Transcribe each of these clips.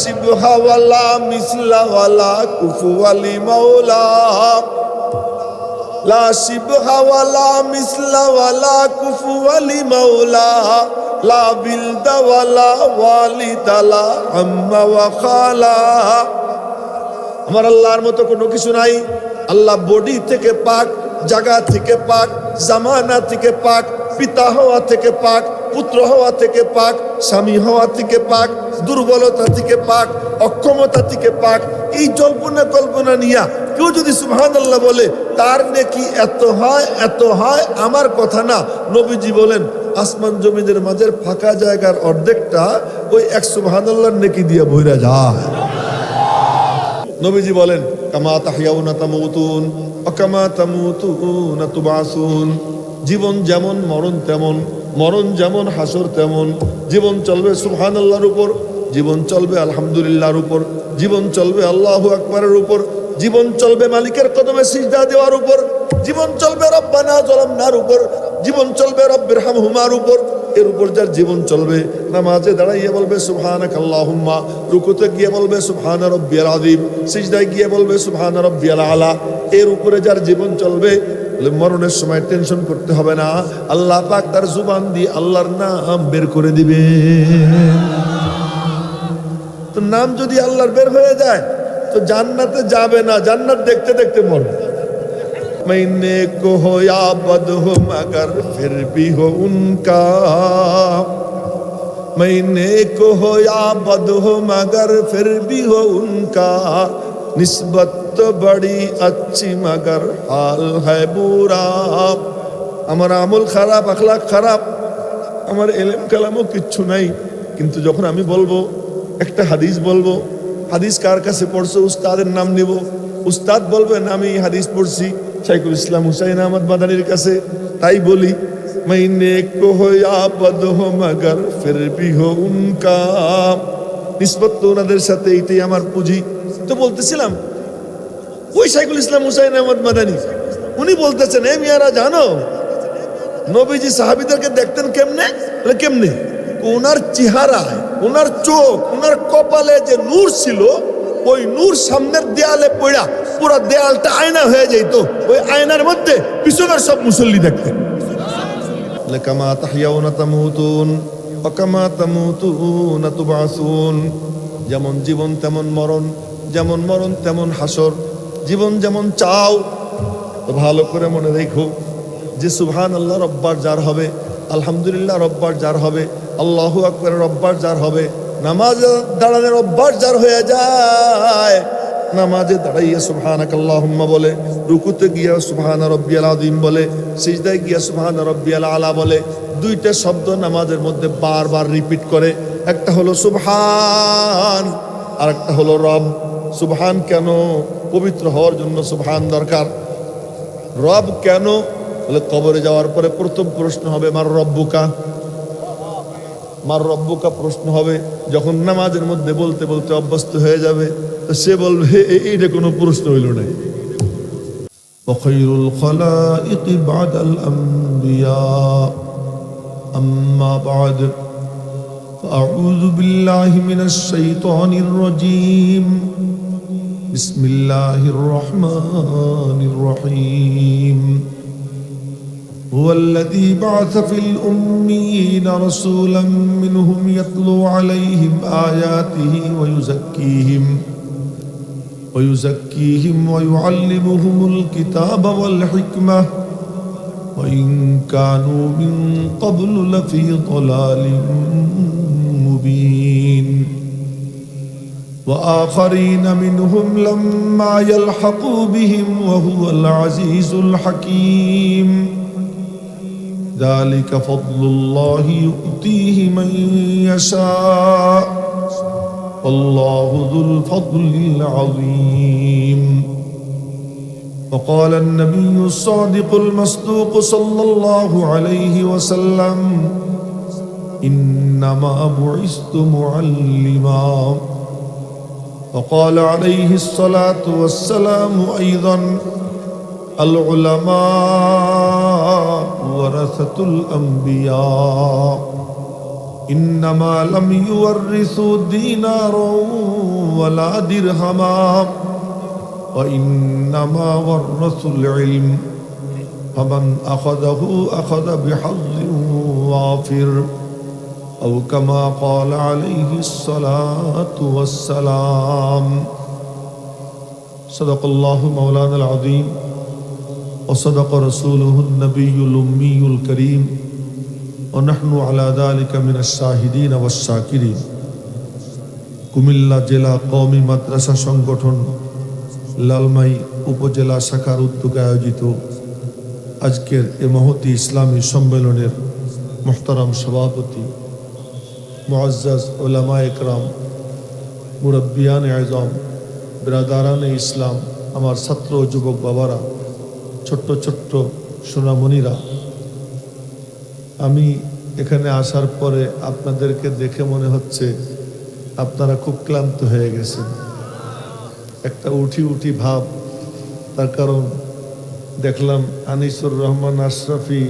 শিবহা ওয়ালা মিসলা ওয়ালা কুফুয়া লিমাওলা লা শিবহা ওয়ালা মিসলা ওয়ালা কুফুয়া লিমাওলা লা বিলদা ওয়ালা ওয়ালিদালা আম্মা ওয়া খালা। আমার আল্লাহর মতো কোনো কিছু নাই। আল্লাহ বডি থেকে পাক, জায়গা থেকে পাক, জামানা থেকে পাক, পিতা হওয়া থেকে পাক, পুত্র হওয়া থেকে পাক, স্বামী হওয়া থেকে পাক, দুর্বলতা থেকে পাক, অক্ষমতা থেকে পাক। এই জল্পনা কল্পনা নিয়া কেউ যদি সুবহানাল্লাহ বলে তার নেকি এত হয় এত হয়, আমার কথা না। নবীজি বলেন আসমান জমিনের মাঝের ফাঁকা জায়গার অর্ধেকটা ওই এক সুবহানাল্লাহর নেকি দিয়ে ভইরা যায়। নবীজি বলেন কামা তাহইয়াউনা তামুতুন ওয়া কামা তামুতুনা তুবাসুন। জীবন যেমন মরণ তেমন, মরণ যেমন হাসর তেমন। জীবন চলবে সুবহানাল্লাহর উপর, জীবন চলবে আলহামদুলিল্লাহর উপর, জীবন চলবে আল্লাহু আকবারের উপর, জীবন চলবে মালিকের কদমে সিজদা দেওয়ার উপর, জীবন চলবে রব্বানা যালামনার উপর, জীবন চলবে রব্বিরহামহুমার উপর। এর উপর যার জীবন চলবে, নামাজে দাঁড়াইয়ে বলবে সুবহানাকাল্লাহুম্মা, রুকুতে গিয়ে বলবে সুবহানা রাব্বিয়াল আযীম, সিজদায় গিয়ে বলবে সুবহানা রাব্বিয়াল আলা। এর উপরে যার জীবন চলবে, মরণের সময় টেনশন করতে হবে না। আল্লাহ পাক তার জুবান দিয়ে আল্লাহর নাম বের করে দিবে। তো নাম যদি আল্লাহর বের হয়ে যায় তো জান্নাতে যাবে না, জান্নাত দেখতে দেখতে মরবে। मैंने को हो या बद हो मगर फिर भी हो उनका, मैंने को हो या बद हो मगर फिर भी हो उनका, निस्बत तो बड़ी अच्छी मगर हाल है बुरा। আমার আমল খারাপ, আখলাক খারাপ, আমার ইলম কালামও কিচ্ছু নাই, কিন্তু যখন আমি বলবো একটা হাদিস বলবো, হাদিস কার কাছে পড়ছো, উস্তাদের নাম নিব, উস্তাদ বলবেন আমি হাদিস পড়ছি শাইখুল ইসলাম হুসাইন আহমদ মাদানির কাছে, তাই বলি मैंने को हो या बद हो मगर फिर भी हो उनका। নিসবত তো ওনাদের সাথে, এইটাই আমার পুঁজি। তো বলতেছিলাম ওই শাইখুল ইসলাম হুসাইন আহমদ মাদানি উনি বলতেছেন, এ মিয়ারা জানো নবীজি সাহাবীদেরকে দেখতেন কেমনে? কেমনে? ওনার চেহারায়, ওনার চোখ, ওনার কপালে যে নূর ছিল, ওই নূর সামনের দেয়ালে পড়া পুরো দেয়ালটা আয়না হয়ে যেত। ওই আয়নার মধ্যে পিছনের সব মুসল্লি দেখতেন। কামা তাহইয়াউনা তামুতুন ওয়া কামা তামুতুনা তুবাসুন। যেমন জীবন তেমন মরণ, যেমন মরণ তেমন হাসর। জীবন যেমন চাও, তো ভালো করে মনে রেখো যে সুবহানাল্লাহ রব্বার যার হবে, আলহামদুলিল্লাহ রব্বার যার হবে, আল্লাহু আকবার রব্বার যার হবে, নামাজে দাঁড়ানোর অভ্যাস যার হয়ে যায়, নামাজে দাঁড়াইয়া সুবহানাকাল্লাহুম্মা বলে, রুকুতে গিয়া সুবহানা রাব্বিয়াল আযীম বলে, সিজদায় গিয়া সুবহানা রাব্বিয়াল আলা বলে, দুইটা শব্দ নামাজের মধ্যে বারবার রিপিট করে। একটা হলো সুবহান, আর একটা হলো রব। সুবহান কেন? পবিত্র হওয়ার জন্য সুবহান দরকার। রব কেন? বলে কবরে যাওয়ার পরে প্রথম প্রশ্ন হবে মার রব্বুকা, মার রব্বুকা প্রশ্ন হবে। যখন নামাজের মধ্যে বলতে বলতে অভ্যস্ত হয়ে যাবে তো সে বলবে এইটা কোনো প্রশ্ন হইল না। ওয়াখাইরুল খালাইকি বাদাল আমবিয়া আম্মা বাদ ফাআউযু বিল্লাহি মিনাশ শাইতানির রাজীম বিসমিল্লাহির রহমানির রহিম هو الذي بعث في الأميين رسولا منهم يتلو عليهم آياته ويزكيهم ويعلمهم الكتاب والحكمة وإن كانوا من قبل لفي ضلال مبين وآخرين منهم لما يلحقوا بهم وهو العزيز الحكيم ذلك فضل الله يؤتيه من يشاء والله ذو الفضل العظيم. وقال النبي الصادق المصدوق صلى الله عليه وسلم إنما بعثت معلما. وقال عليه الصلاة والسلام أيضا العلماء ورثة الأنبياء ইন্নামা লাম ইউওয়ারিসু দীনারাও ওয়ালা দিরহামা ওয়া ইন্নামা ওয়ারাসুল ইলম ফামান আখাযাহু আখাযা বিহাজ্জিন ওয়াফির আও কামা ক্বালা আলাইহিস সালাতু ওয়াস সালাম। সাদাকাল্লাহু মাওলানাল আযীম ওয়া সাদাকা রাসূলুহুন নাবিয়্যুল উম্মিয়্যুল কারীম ওয়া নাহনু আলা যালিকা মিনাশ শাহিদিন ওয়াশ শাকিরিন। কুমিল্লা জেলা কওমি মাদ্রাসা সংগঠন লালমাই উপজেলা শাখার উদ্যোগে আয়োজিত আজকের এ মহতী ইসলামী সম্মেলনের মুহতারাম সভাপতি মুআজ্জাজ উলামায়ে কেরাম, মুরব্বিয়ানে আযম, বিরাদারানে ইসলাম, আমার ছাত্র ও যুবক বাবারা, ছোট্ট ছোট্ট সোনামণিরা, আমি এখানে আসার পরে আপনাদেরকে দেখে মনে হচ্ছে আপনারা খুব ক্লান্ত হয়ে গেছেন। একটা উঠি উঠি ভাব, তার কারণ দেখলাম আনিসুর রহমান আশরাফি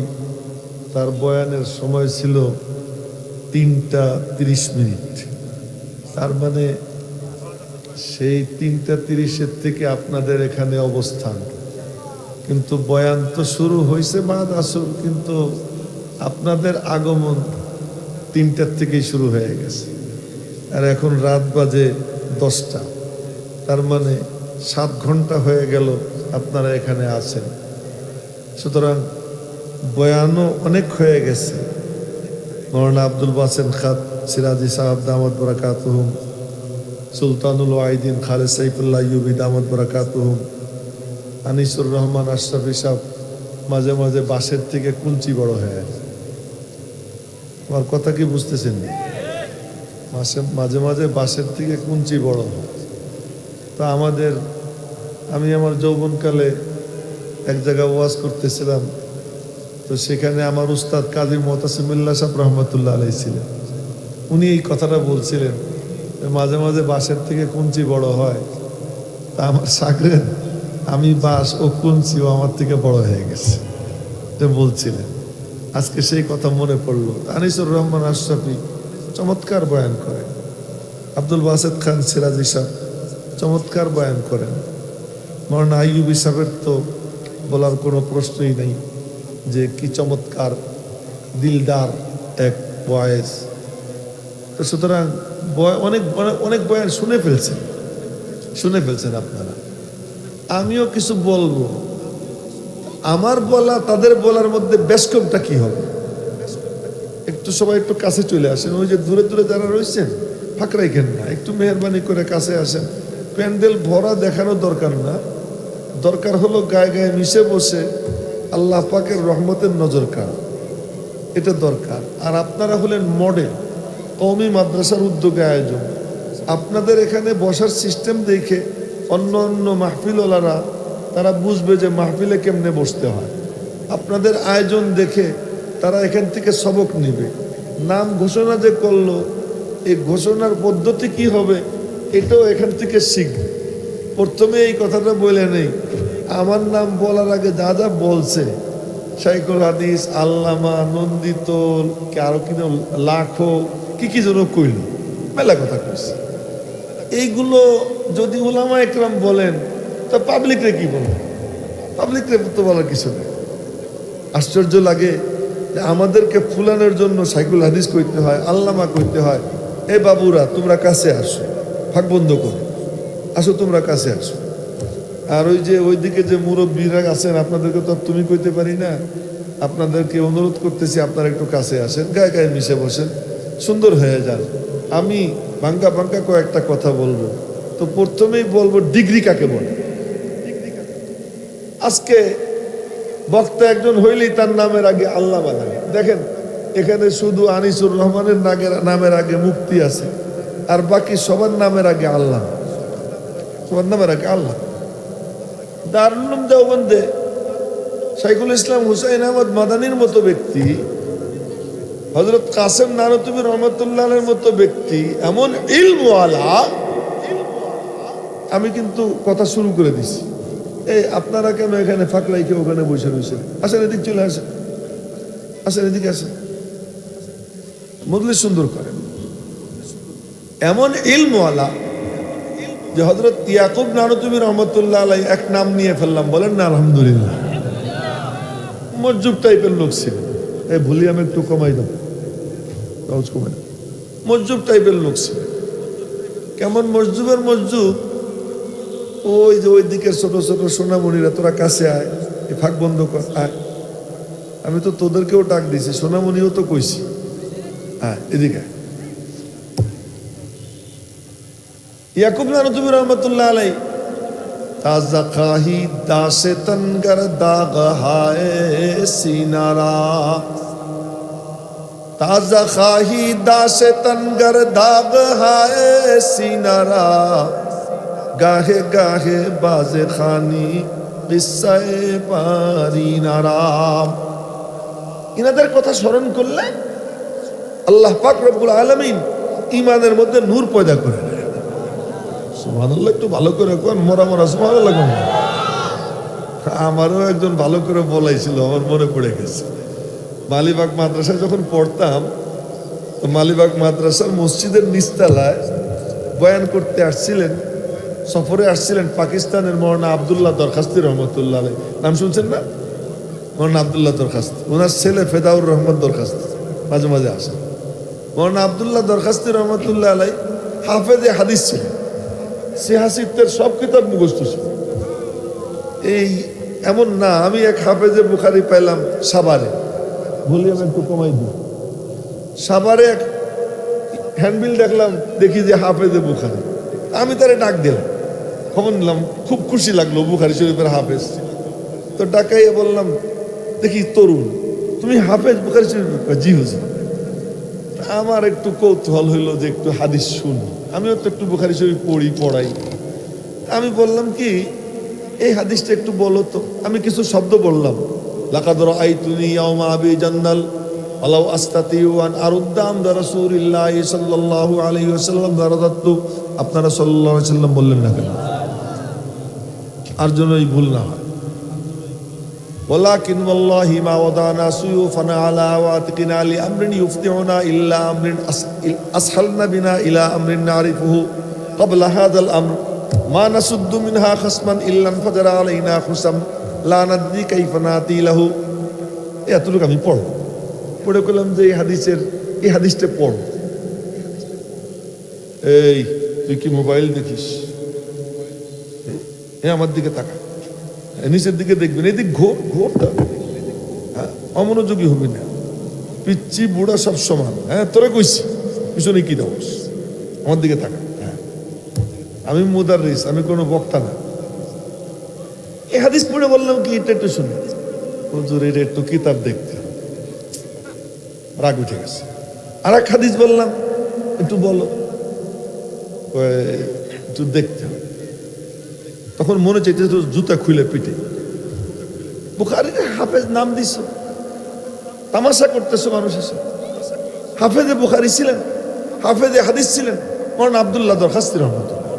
তার বয়ানের সময় ছিল 3টা 30 মিনিট। তার মানে সেই 3টা 30-এর থেকে আপনাদের এখানে অবস্থান, কিন্তু বয়ান তো শুরু হয়েছে বাদ আসর, কিন্তু আপনাদের আগমন 3টার থেকেই শুরু হয়ে গেছে। আর এখন রাত বাজে 10টা, তার মানে 7 ঘন্টা হয়ে গেল আপনারা এখানে আছেন। সুতরাং বয়ানও অনেক হয়ে গেছে। মৌলানা আব্দুল বাসেন খাত সিরাজি সাহেব দামাত বারাকাতুহুম, সুলতানুল ওয়াইদিন খালেদ সাইফুল্লাহ ইউবি দামাত বারাকাতুহুম, আনিসুর রহমান আশরাফি সাহেব মাঝে মাঝে বাসের থেকে কুঞ্চি বড় হয়ে যায়। আমার কথা কি বুঝতেছেন? মাঝে মাঝে বাসের থেকে কুঞ্চি বড় হয়। তো আমি আমার যৌবনকালে এক জায়গায় ওয়াজ করতেছিলাম, তো সেখানে আমার উস্তাদ কাজী মুতাসিমুল্লাহ সাহেব রহমতুল্লাহ আলাইহি ছিলেন। উনি এই কথাটা বলছিলেন, মাঝে মাঝে বাসের থেকে কুঞ্চি বড় হয়। তা আমার শাগরেদ, আমি বাস ও কুঞ্চি ও আমার থেকে বড় হয়ে গেছে, এটা বলছিলেন। আজকে সেই কথা মনে পড়লো। আনিসুর রহমান আশরাফি চমৎকার বয়ান করেন, আব্দুল বাসেদ খান সিরাজি সাহেব চমৎকার বয়ান করেন, মৌলানা আইয়ুবী সাহেবের তো বলার কোনো প্রশ্নই নেই যে কি চমৎকার দিলদার এক বয়েস। তো সুতরাং অনেক অনেক বয়ান শুনে ফেলছেন আপনারা। আমিও কিছু বলবো, আমার বলা তাদের বলার মধ্যে বেশকমটা কি হবে? একটু সবাই একটু কাছে চলে আসেন। ওই যে দূরে দূরে যারা রয়েছেন ফাঁক রাখেন না, একটু মেহরবানি করে কাছে আসেন। প্যান্ডেল ভরা দেখানোর দরকার না, দরকার হলো গায়ে গায়ে মিশে বসে আল্লাহ পাকের রহমতের নজর কাড়া, এটা দরকার। আর আপনারা হলেন মডেল, কওমি মাদ্রাসার উদ্যোগে আয়োজন। আপনাদের এখানে বসার সিস্টেম দেখে অন্য অন্য মাহফিলওয়ালারা তারা বুঝবে যে মাহফিলে কেমনে বসতে হয়। আপনাদের আয়োজন দেখে তারা এখান থেকে সবক নেবে। নাম ঘোষণা যে করলো, এই ঘোষণার পদ্ধতি কি হবে এটাও এখান থেকে শিখবে। প্রথমে এই কথাটা বলে নেই, আমার নাম বলার আগে যা যা বলছে শাইখুল হাদিস, আল্লামা, নন্দিত, আরো কিনা লাখো কি কি যেন কইল, মেলা কথা কইছে। এইগুলো যদি উলামা একরাম বলেন তা পাবলিকরে কি বলবেন? পাবলিকরে তো বলার কিছু নেই। আশ্চর্য লাগে যে আমাদেরকে ফুলানোর জন্য শাইখুল হাদিস কইতে হয়, আল্লামা কইতে হয়। এ বাবুরা তোমরা কাছে আসো, ফাঁক বন্ধ করো, আসো তোমরা কাছে আসো। আর ওই যে ওইদিকে যে মুরব্বীরা আছেন আপনাদেরকে তো তুমি কইতে পারি না, আপনাদেরকে অনুরোধ করতেছি আপনারা একটু কাছে আসেন, গায়ে গায়ে মিশে বসেন, সুন্দর হয়ে যান। আমি ভাঙ্গা ভাঙ্গা কয়েকটা কথা বলবো। তো প্রথমেই বলবো ডিগ্রি কাকে বলে। আজকে বক্তা একজন হইলেই তার নামের আগে আল্লামা লাগে। দেখেন এখানে শুধু আনিসুর রহমানের নামের আগে মুফতি আছে, আর বাকি সবার নামের আগে আল্লাহ, সবার নামের আগে আল্লাহ। দারুল উলুম দেওবন্দে শাইখুল ইসলাম হুসাইন আহমদ মাদানির মতো ব্যক্তি, হযরত কাসেম নানতুবী রহমতুল্লাহের মতো ব্যক্তি, এমন ইলমওয়ালা। আমি কিন্তু কথা শুরু করে দিছি। এই আপনারা কেন এখানে ফাঁক রাইখে ওখানে বসে রয়েছেন? আসেন এদিক চলে আসেন, আসেন এদিকে আসেন। মজলিস সুন্দর করেন। এমন ইলমওয়ালা যে হযরত ইয়াকুব নানুতুবি রহমতুল্লাহ আলাইহি এক নাম নিয়ে ফেললাম, বলেন না আলহামদুলিল্লাহ। মজ্জুব টাইপের লোক ছিল, এই ভুলি আমি একটু কমাই দাও, কমাই দাও। মজ্জুব টাইপের লোক ছিল। কেমন মসজুবের মসজুব? ওই যে ওই দিকের ছোট ছোট সোনামণিরা, তোরা কাছে আয়, এই ফাঁক বন্ধ কর, আয়। আমি তো তোদেরকেও ডাক দিয়েছি, সোনামণিও তো কইছি, হ্যাঁ এদিকে। ইয়াকুব নানুতুবি রহমতুল্লাহ আলাই তাজা খাহি দাসে তনগর দাগ হায় সিনারা, তাজা খাহি দাসে তনগর দাগ হায় সিনারা, গাহে গাহে বাজে খানি কিসায়ে পারিনারা। ইনাদের কথা স্মরণ করলে আল্লাহ পাক রব্বুল আলামিন ঈমানের মধ্যে নূর পয়দা করে দেয়। সুবহানাল্লাহ, একটু ভালো করে কোন, মরা মরা সুবহানাল্লাহ কোন। আমারও একজন ভালো করে বলাইছিল, আমার মনে পড়ে গেছে। মালিবাগ মাদ্রাসায় যখন পড়তাম, তো মালিবাগ মাদ্রাসার মসজিদের নিচতলায় বয়ান করতে আসছিলেন, সফরে আসছিলেন পাকিস্তানের মৌলানা আব্দুল্লাহ দরখাস্তি রহমতুল্লাহ আলাইহি। নাম শুনছেন না? মৌলানা আব্দুল্লাহ দরখাস্তি, ওনার ছেলে ফেদাউর রহমান দরখাস্তি মাঝে মাঝে আসেন। মৌলানা আব্দুল্লাহ দরখাস্তি রহমতুল্লাহ আলাইহি হাফেজে হাদিস ছিলেন, সিহাসিতের সব কিতাব মুখস্থ ছিল। এই এমন না, আমি এক হাফেজে বুখারি পাইলাম সাভারে, বলি আমি একটু কমাই দিই, সাভারে এক হ্যান্ডবিল দেখলাম, দেখি যে হাফেজে বুখারি। আমি তারে ডাক দিলাম, খবর নিলাম, খুব খুশি লাগলো, বুখারি শরীফের হাফেজ। তো ডাকাইয়ে বললাম, দেখি তরুণ, তুমি হাফেজ বুখারি শরীফ? জি হুজুর। আমার একটু কৌতূহল হইলো যে একটু হাদিস শুনি, আমিও তো একটু বুখারি শরীফ পড়াই। আমি বললাম কি, এই হাদিসটা একটু বলো তো। আমি কিছু শব্দ বললাম, লাকাদ রাআইতুনি ইয়াওমা আবি জান্নাল ওয়ালাউ আস্তাতিউ আন আরুদ্দা আমরা রাসূলিল্লাহি সাল্লাল্লাহু আলাইহি ওয়াসাল্লাম দারাদাতু। আপনারা সাল্লাল্লাহু আলাইহি ওয়াসাল্লাম বললেন না কেন? আর জন্য এই ভুল না হয়। ওয়ালাকিন ওয়াল্লাহি মা ওয়াদানা সুয়ুফানা আলা ওয়াতিকিনা লিআমরিন ইউফতিউনা ইল্লা আমরিন আসহালনা বিনা ইলা আমরিন নারিফুহু ক্বাবলা হাযাল আমর মা নাসুদ্দু মিনহা খাসমান ইল্লা ফাজারা আলাইনা খুসাম লা নাদরি কাইফা নাতি লাহু। এতটুকু আমি পড়ে করলাম যে এই হাদিসটা পড়। এই তুই কি মোবাইল দেখিস? আমার দিকে তাকা, নিচের দিকে দেখবেন, এদিক ঘোর, হ্যাঁ অমনোযোগী হবি না। পিচ্ছি বুড়া সব সমান, হ্যাঁ তোরা কইছি, পিছনে কি দাও, আমার দিকে তাকা। হ্যাঁ আমি মুদাররিস, আমি কোনো বক্তা না। এই হাদিস পড়ে বললাম কি, এটা একটু শুনে হুজুর, এটা একটু কিতাব দেখতে, রাগ উঠে গেছে। আর এক হাদিস বললাম, একটু বলো, একটু দেখতে হবে। তখন মনে চাইতে জুতা খুলে পিটে, বুখারী হাফেজ নাম দিছ, তামাশা করতেছো মানুষের সাথে। হাফেজে বুখারী ছিলেন, হাফেজে হাদিস ছিলেন মৌলানা আব্দুল্লাহ দরখাস্তি রহমতুল্লাহ।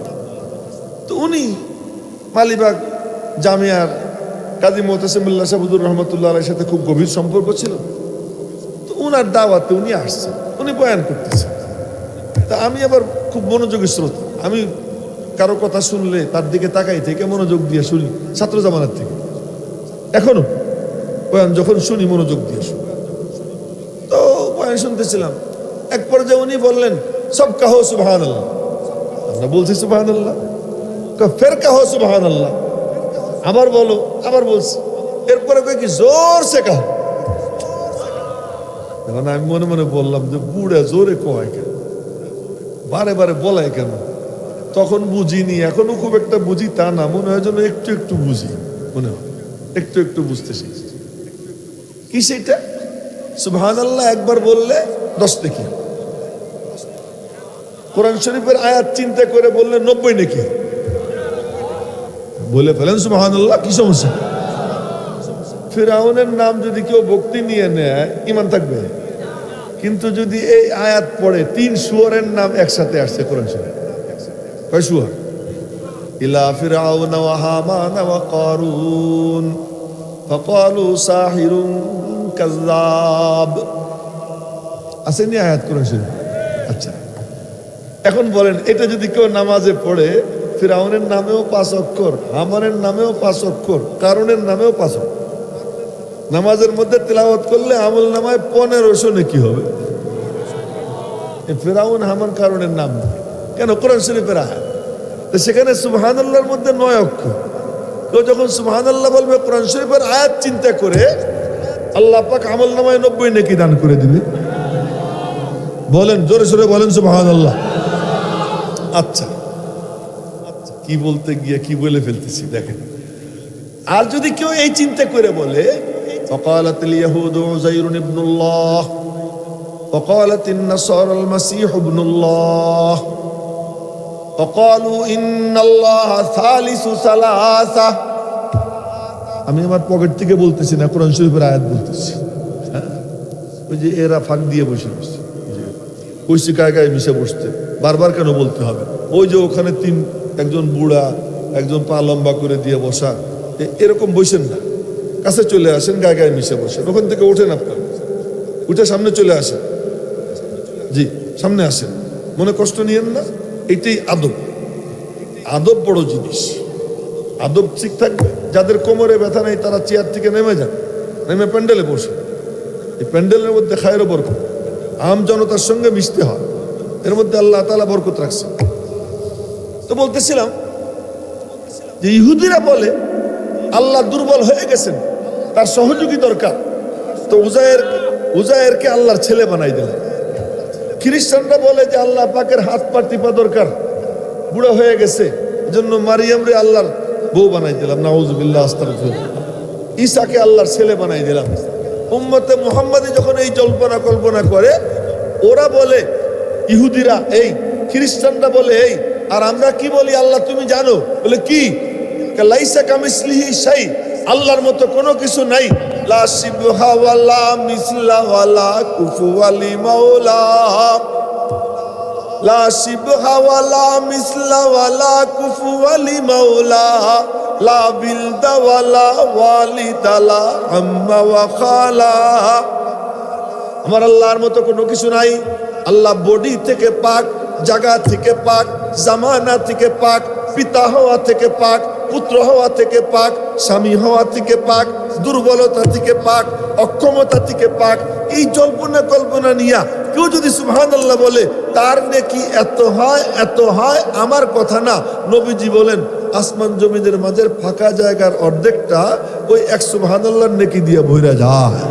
তো উনি মালিবাগ জামিয়ার কাজী মুতাসিমুল্লাহ সাহেবুর রহমতুল্লাহ আলাইহির সাথে খুব গভীর সম্পর্ক ছিল। তো উনার দাওয়াতে উনি আসছেন, উনি বয়ান করতেছেন। তা আমি আবার খুব মনোযোগী শ্রোতা, আমি কারো কথা শুনলে তার দিকে তাকাই থেকে মনোযোগ দিয়ে শুনি, ছাত্র জামানার থেকে এখনো বয়ান যখন শুনি মনোযোগ দিয়ে শুনি। তো বয়ান শুনতেছিলাম, এক পর্যায়ে উনি বললেন, সব কাহো সুবহানাল্লাহ। আমরা বলছি সুবহানাল্লাহ, ফের কাহো সুবহানাল্লাহ, আবার বলো, আবার বলছি। এরপরে কই কি জোর সে কাহো। আমি মনে মনে বললাম যে বুড়া জোরে কয় কেন, বারে বারে বলায় কেন? তখন বুঝিনি, এখনো খুব একটা বুঝি তা না, মনে হয় যেন একটু একটু বুঝি, মনে হয় একটু একটু বুঝতে শিখছি। কি সেটা? সুবহানাল্লাহ একবার বললে 10 নেকি, কোরআন শরীফের আয়াত চিন্তা করে বললে 90 নেকি। বলে ফেলেন সুবহানাল্লাহ, কি সমস্যা? ফিরআউনের নাম যদি কেউ ভক্তি নিয়ে নেয় ঈমান থাকবে, কিন্তু যদি এই আয়াত পড়ে 3 শুয়োরের নাম একসাথে আসছে কোরআন শরীফে, কয় শুয়োর? ইলা ফিরআউনা ওয়া হামানা ওয়া কারুন ফাকালু সাহিরুন কাযযাব। আসেনি আয়াত কোরআন শরীফ? আচ্ছা, এখন বলেন, এটা যদি কেউ নামাজে পড়ে, ফিরাউনের নামেও 5 অক্ষর, হামানের নামেও 5 অক্ষর, কারণের নামেও 5 অক্ষর, নামাজের মধ্যে তেলাওয়াত করলে আমল নামায় 1500 নেকি হবে। ফিরাউন, হামান, কারণের নাম কেন? কোরআন শরীফের আয়াত। তো সেখানে সুবহানাল্লাহর মধ্যে 9 অক্ষর। কেউ যখন সুবহানাল্লাহ বলবে কোরআন শরীফের আয়াত চিন্তা করে, আল্লাহ পাক আমল নামায় 90 নেকি দান করে দিবে। বলেন, জোরে সোরে বলেন সুবহানাল্লাহ। আচ্ছা, কি বলতে গিয়ে কি বলে ফেলতেছি দেখেন। আর যদি কেউ এই চিন্তা করে বলে, فقالت اليهود عزير ابن الله وقالت النصارى المسيح ابن الله وقالوا إن الله ثالث ثلاثة। আমি আমার পকেট থেকে বলতেছি না, কোরআন শরীফের আয়াত বলতেছি। ওই যে এরা ফাঁক দিয়ে বসে বসছে, কইছি গায়ে গায়ে মিশে বসতে, বারবার কেন বলতে হবে? ওই যে ওখানে একজন বুড়া, একজন পা লম্বা করে দিয়ে বসা, এরকম বসেন না, কাছে চলে আসেন, গায়ে গায়ে মিশে বসেন। ওখান থেকে ওঠেন, আপনার উঠে সামনে চলে আসেন। জি, সামনে আসেন, মনে কষ্ট নিয়েন না। এইটাই আদব। আদব বড় জিনিস। আদব ঠিক থাকবে। যাদের কোমরে ব্যথা নেই তারা চেয়ার থেকে নেমে যান, নেমে প্যান্ডেলে বসে। এই প্যান্ডেলের মধ্যে খায়ের বরকত, আম জনতার সঙ্গে মিশতে হয়, এর মধ্যে আল্লাহ তাআলা বরকত রাখছে। তো বলতেছিলাম যে ইহুদিরা বলে আল্লাহ দুর্বল হয়ে গেছেন, তার সহযোগী দরকার, তো উজায়েরকে আল্লাহর ছেলে বানাই দিলেন। খ্রিস্টানরা বলে যে আল্লাহ পাকের হাত পা টিপা দরকার, বুড়া হয়ে গেছে, এজন্য মারিয়াম রে আল্লাহর বউ বানাই দিলাম, নাউজুবিল্লাহ, আস্তাগফিরুল্লাহ। ঈসাকে আল্লাহর ছেলে বানাই দিলাম। উম্মতে মুহাম্মাদি যখন এই জল্পনা কল্পনা করে, ওরা বলে, ইহুদিরা এই, খ্রিস্টানরা বলে এই, আর আমরা কি বলি? আল্লাহ তুমি জানো। বলে কি? লাইসা কামিসলিহি শাই, আল্লাহর মতো কোনো কিছু নাই। লা শিবহা ওয়ালা মিসলা ওয়ালা কুফুয়া লিমাওলা, লা শিবহা ওয়ালা মিসলা ওয়ালা কুফুয়া লিমাওলা, লা বিলদা ওয়ালা ওয়ালিদালা আম্মা ওয়া খালা। আমার আল্লাহর মতো কোনো কিছু নাই। আল্লাহ বডি থেকে পাক, জায়গা থেকে পাক, জামানা থেকে পাক, পিতা হওয়া থেকে পাক, পুত্র হওয়া থেকে পাক, স্বামী হওয়া থেকে পাক, দুর্বলতা থেকে পাক, অক্ষমতা থেকে পাক। এই জল্পনা কল্পনা নিয়া কেউ যদি সুবহানাল্লাহ বলে, তার নেকি এত হয়, এত হয়। আমার কথা না, নবীজি বলেন আসমান জমিনের মাঝের ফাঁকা জায়গার অর্ধেকটা ওই এক সুবহানাল্লাহর নেকি দিয়ে ভইরা যায়।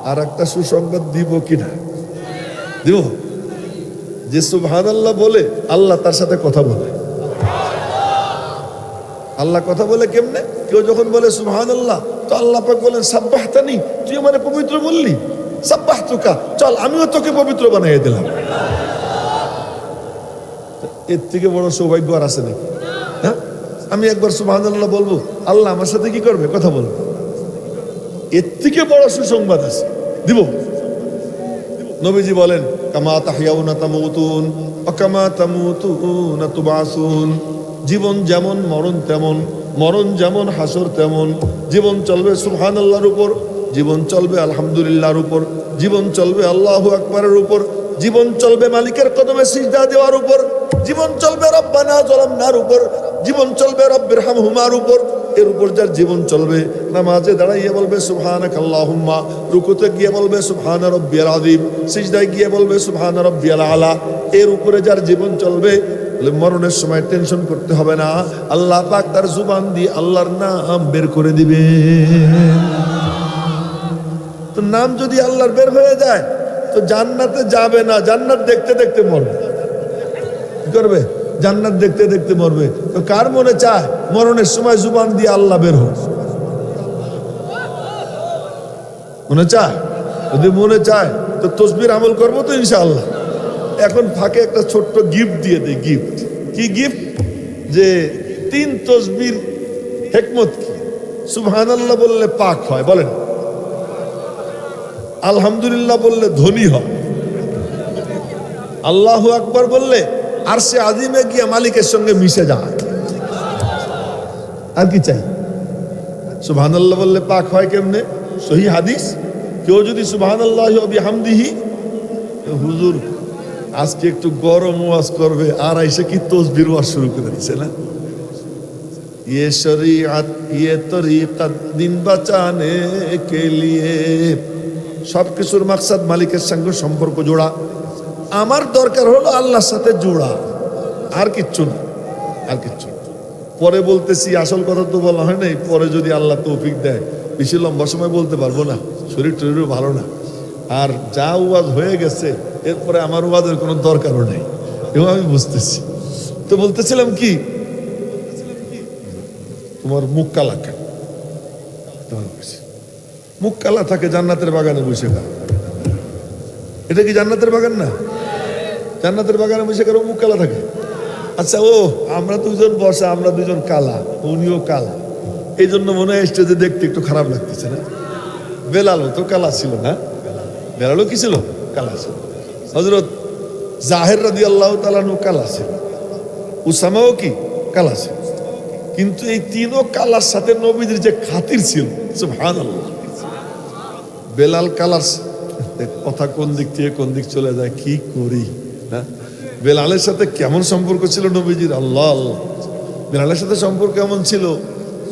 আর একটা সুসংবাদ দিব কিনা? দিব। যে সুবহানাল্লাহ বলে, আল্লাহ তার সাথে কথা বলে। আল্লাহ কথা বলে কেমনে? কেউ যখন বলে সুবহানাল্লাহ, তো আল্লাহ পাক বলেন সাব্বাহতানি, তুই আমারে পবিত্র বললি, সাব্বাহতুকা, চল আমিও তোকে পবিত্র বানিয়ে দিলাম। এর থেকে বড় সৌভাগ্য আর আছে নাকি? হ্যাঁ, আমি একবার সুবহানাল্লাহ বলবো, আল্লাহ আমার সাথে কি করবে? কথা বলবে। এর থেকে বড় সুসংবাদ আছে, দিব। নবীজি বলেন কামা তাহইয়াউনা তামুতুন ওয়া কামা তামুতুনা তুবাসুন। জীবন যেমন মরণ তেমন, মরণ যেমন হাসর তেমন। জীবন চলবে সুবহানাল্লাহর উপর, জীবন চলবে আলহামদুলিল্লাহর উপর, জীবন চলবে আল্লাহু আকবারের উপর, জীবন চলবে মালিকের কদমে সিজদা দেওয়ার উপর, জীবন চলবে রব্বানা যালামনার উপর, জীবন চলবে রব্বিরহামহুমার উপর। এর উপর যার জীবন চলবে, নামাজে দাঁড়াইয়ে বলবে সুবহানাকাল্লাহুম্মা, রুকুতে গিয়ে বলবে সুবহানা রাব্বিয়াল আযীম, সিজদায় গিয়ে বলবে সুবহানা রাব্বিয়াল আলা। এর উপরে যার জীবন চলবে, মরণের সময় টেনশন করতে হবে না, আল্লাহ পাক তার জুবান দিয়ে আল্লাহর নাম বের করে দিবে। তো নাম যদি আল্লাহর বের হয়ে যায়, তো জান্নাতে যাবে না, জান্নাত দেখতে দেখতে মরবে। কি করবে? জান্নাত দেখতে দেখতে মরবে। তো কার মনে চায় মরণের সময় জুবান দিয়ে আল্লাহ বের হোক? মনে চায়? যদি মনে চায় তো তসবির আমল করবো তো ইনশাআল্লাহ। এখন ফাঁকে একটা ছোট্ট গিফট দিয়ে দেয়। গিফট কি? গিফট যে 3 তসবির হিকমত কি? সুবহানাল্লাহ বললে পাক হয়, বলেন। আলহামদুলিল্লাহ বললে ধনী হয়। আল্লাহু আকবার বললে আরশে আজিমে গিয়ে মালিকের সঙ্গে মিশে যায়। আর কি চাই? সুবহানাল্লাহ বললে পাক হয় কেমনে? সহিহ হাদিস, কেউ যদি সুবহানাল্লাহি ওয়া বিহামদিহি, হুজুর আজকে একটু গরম ওয়াজ করবে, আর আইসে কি তাসবিহ ওয়াজ শুরু করে দিছে না। ये शरीयत ये तरीक़त दिन बचाने के लिए, সব কিছুর মাকসাদ মালিকের সঙ্গে সম্পর্ক জোড়া। আমার দরকার হলো আল্লাহর সাথে জোড়া, আর কিচ্ছু না, আর কিচ্ছু না। পরে বলতেছি, আসল কথা তো বলা হয় নাই। পরে যদি আল্লাহ তৌফিক দেয়, বেশি লম্বা সময় বলতে পারবো না, শরীর টরীরও ভালো না। আর যা ওয়াজ হয়ে গেছে, এরপরে আমার ওয়াজের কোনো দরকারও নেই, এবং আমি বুঝতেছি। তো বলতেছিলাম কি, তোমার মুখ কালা কেন? মুখ কালা থাকে জান্নাতের বাগানে বসে খা। এটা কি জান্নাতের বাগান না? জান্নাতের বাগানে বসে কারো মুখ কালা থাকে? আচ্ছা, ও আমরা দুজন বসা, আমরা দুজন কালা, উনিও কালা, এই জন্য মনে হয় স্টেজে দেখতে একটু খারাপ লাগতেছে না? বেলালও তো কালা ছিল না? বেলালও কি ছিল? কালা ছিল। হযরত জাহের রাদিয়াল্লাহু তাআলা আনহু কালা ছিল, উসামাও কি কালা ছিল। কিন্তু এই তিনও কালার সাথে নবীদের যে খাতির ছিল, সুবহানাল্লাহ। বেলাল কালার, কথা কোন দিক থেকে কোন দিক চলে যায়, কি করি না। বেলালের সাথে কেমন সম্পর্ক ছিল নবীজির, আল্লাহ আল্লাহ। বেলালের সাথে সম্পর্ক এমন ছিল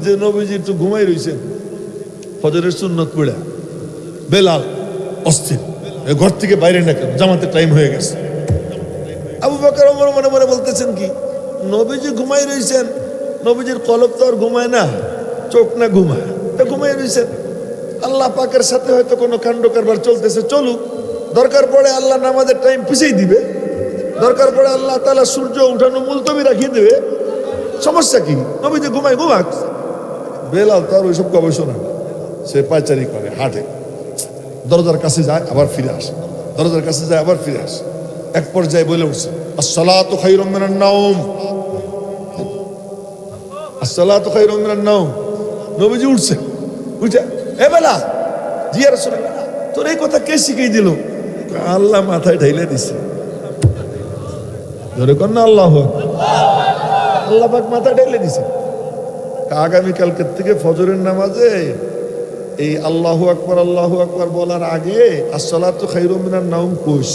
যে নবীজি একটু ঘুমাই রয়েছেন, ফজরের সুন্নত পড়ে বেলাল অস্থির, ঘর থেকে বাইরে না কেন, জামাতের টাইম হয়ে গেছে। আবু বকর ওমর মনে মনে বলতেছেন কি, নবীজি ঘুমাই রয়েছেন, নবীজির কলব তো আর ঘুমায় না, চোখ না ঘুমায়, তা ঘুমাই রয়েছেন। আল্লাহ পাকের সাথে হয়তো কোনো কাণ্ড কারবার চলতেছে, চলুক। দরকার পড়ে আল্লাহ নামাজের টাইম পিছিয়ে দিবে, দরকার পড়ে আল্লাহ তাআলা সূর্য উঠানো মুলতবি রাখিয়ে দেবে, সমস্যা কি? নবীজি ঘুমায়, ঘুমাক। বেলাল তো আর ওইসব গবেষণা না, সে পায়চারি করে, হাঁটে, দরজার কাছে যায় আবার ফিরে আসে, দরজার কাছে যায় আবার ফিরে আসে। এক পর্যায়ে বলে উঠছে, আস-সালাতু খায়রুম মিনান নাওম, আস-সালাতু খায়রুম মিনান নাওম। নবীজি উঠছে, উঠে, এ বেলাল, জি ইয়া রাসূলুল্লাহ, তোর এই কথা কে শিখিয়ে দিল? আল্লাহ মাথায় ঢাইলে দিছে। ধরে কর না আল্লাহু আকবার। আল্লাহ পাক মাথায় ঢেলে দিছে। আগামীকালকের থেকে ফজরের নামাজে এই আল্লাহু আকবার বলার আগে আসসালাতু খায়রুম মিনান নাওম কোষ,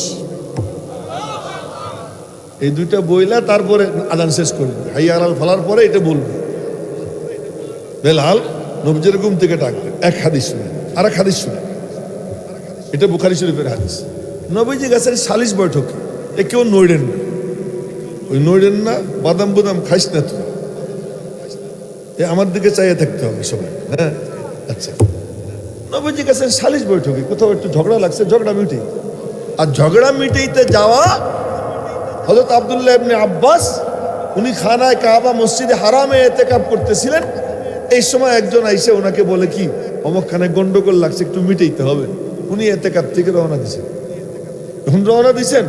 এই দুইটা বইলা তারপরে আযান শেষ করবে, হাইয়া আলাল ফালার পরে এটা বলবে। বেলাল নবীজির ঘুম থেকে ডাকবে, এক হাদিস শুনে, আর এক হাদিস শুনে। এটা বুখারী শরীফের হাদিস। নবীজি গেছেন সালিশ বৈঠকে, এ কেউ নড়েন না, ওই নড়েন না, বাদাম বুদাম খাইস না তুই, এ আমার দিকে চাইয়ে থাকতে হবে সবাই, হ্যাঁ আচ্ছা। নবীজি গেছেন সালিশ বৈঠকে, কোথাও একটু ঝগড়া লাগছে, ঝগড়া মিটেই। আর ঝগড়া মিটেইতে যাওয়া হযরত আব্দুল্লাহ ইবনে আব্বাস, উনি খানায় কাবা মসজিদে হারামে ইতিকাফ করতেছিলেন। এই সময় একজন আইসে ওনাকে বলে কি, অমুক খানায় গন্ডগোল লাগছে, একটু মিটাইতে হবে। উনি ইতিকাফ থেকে রওনা দিছেন। যখন রওনা দিছেন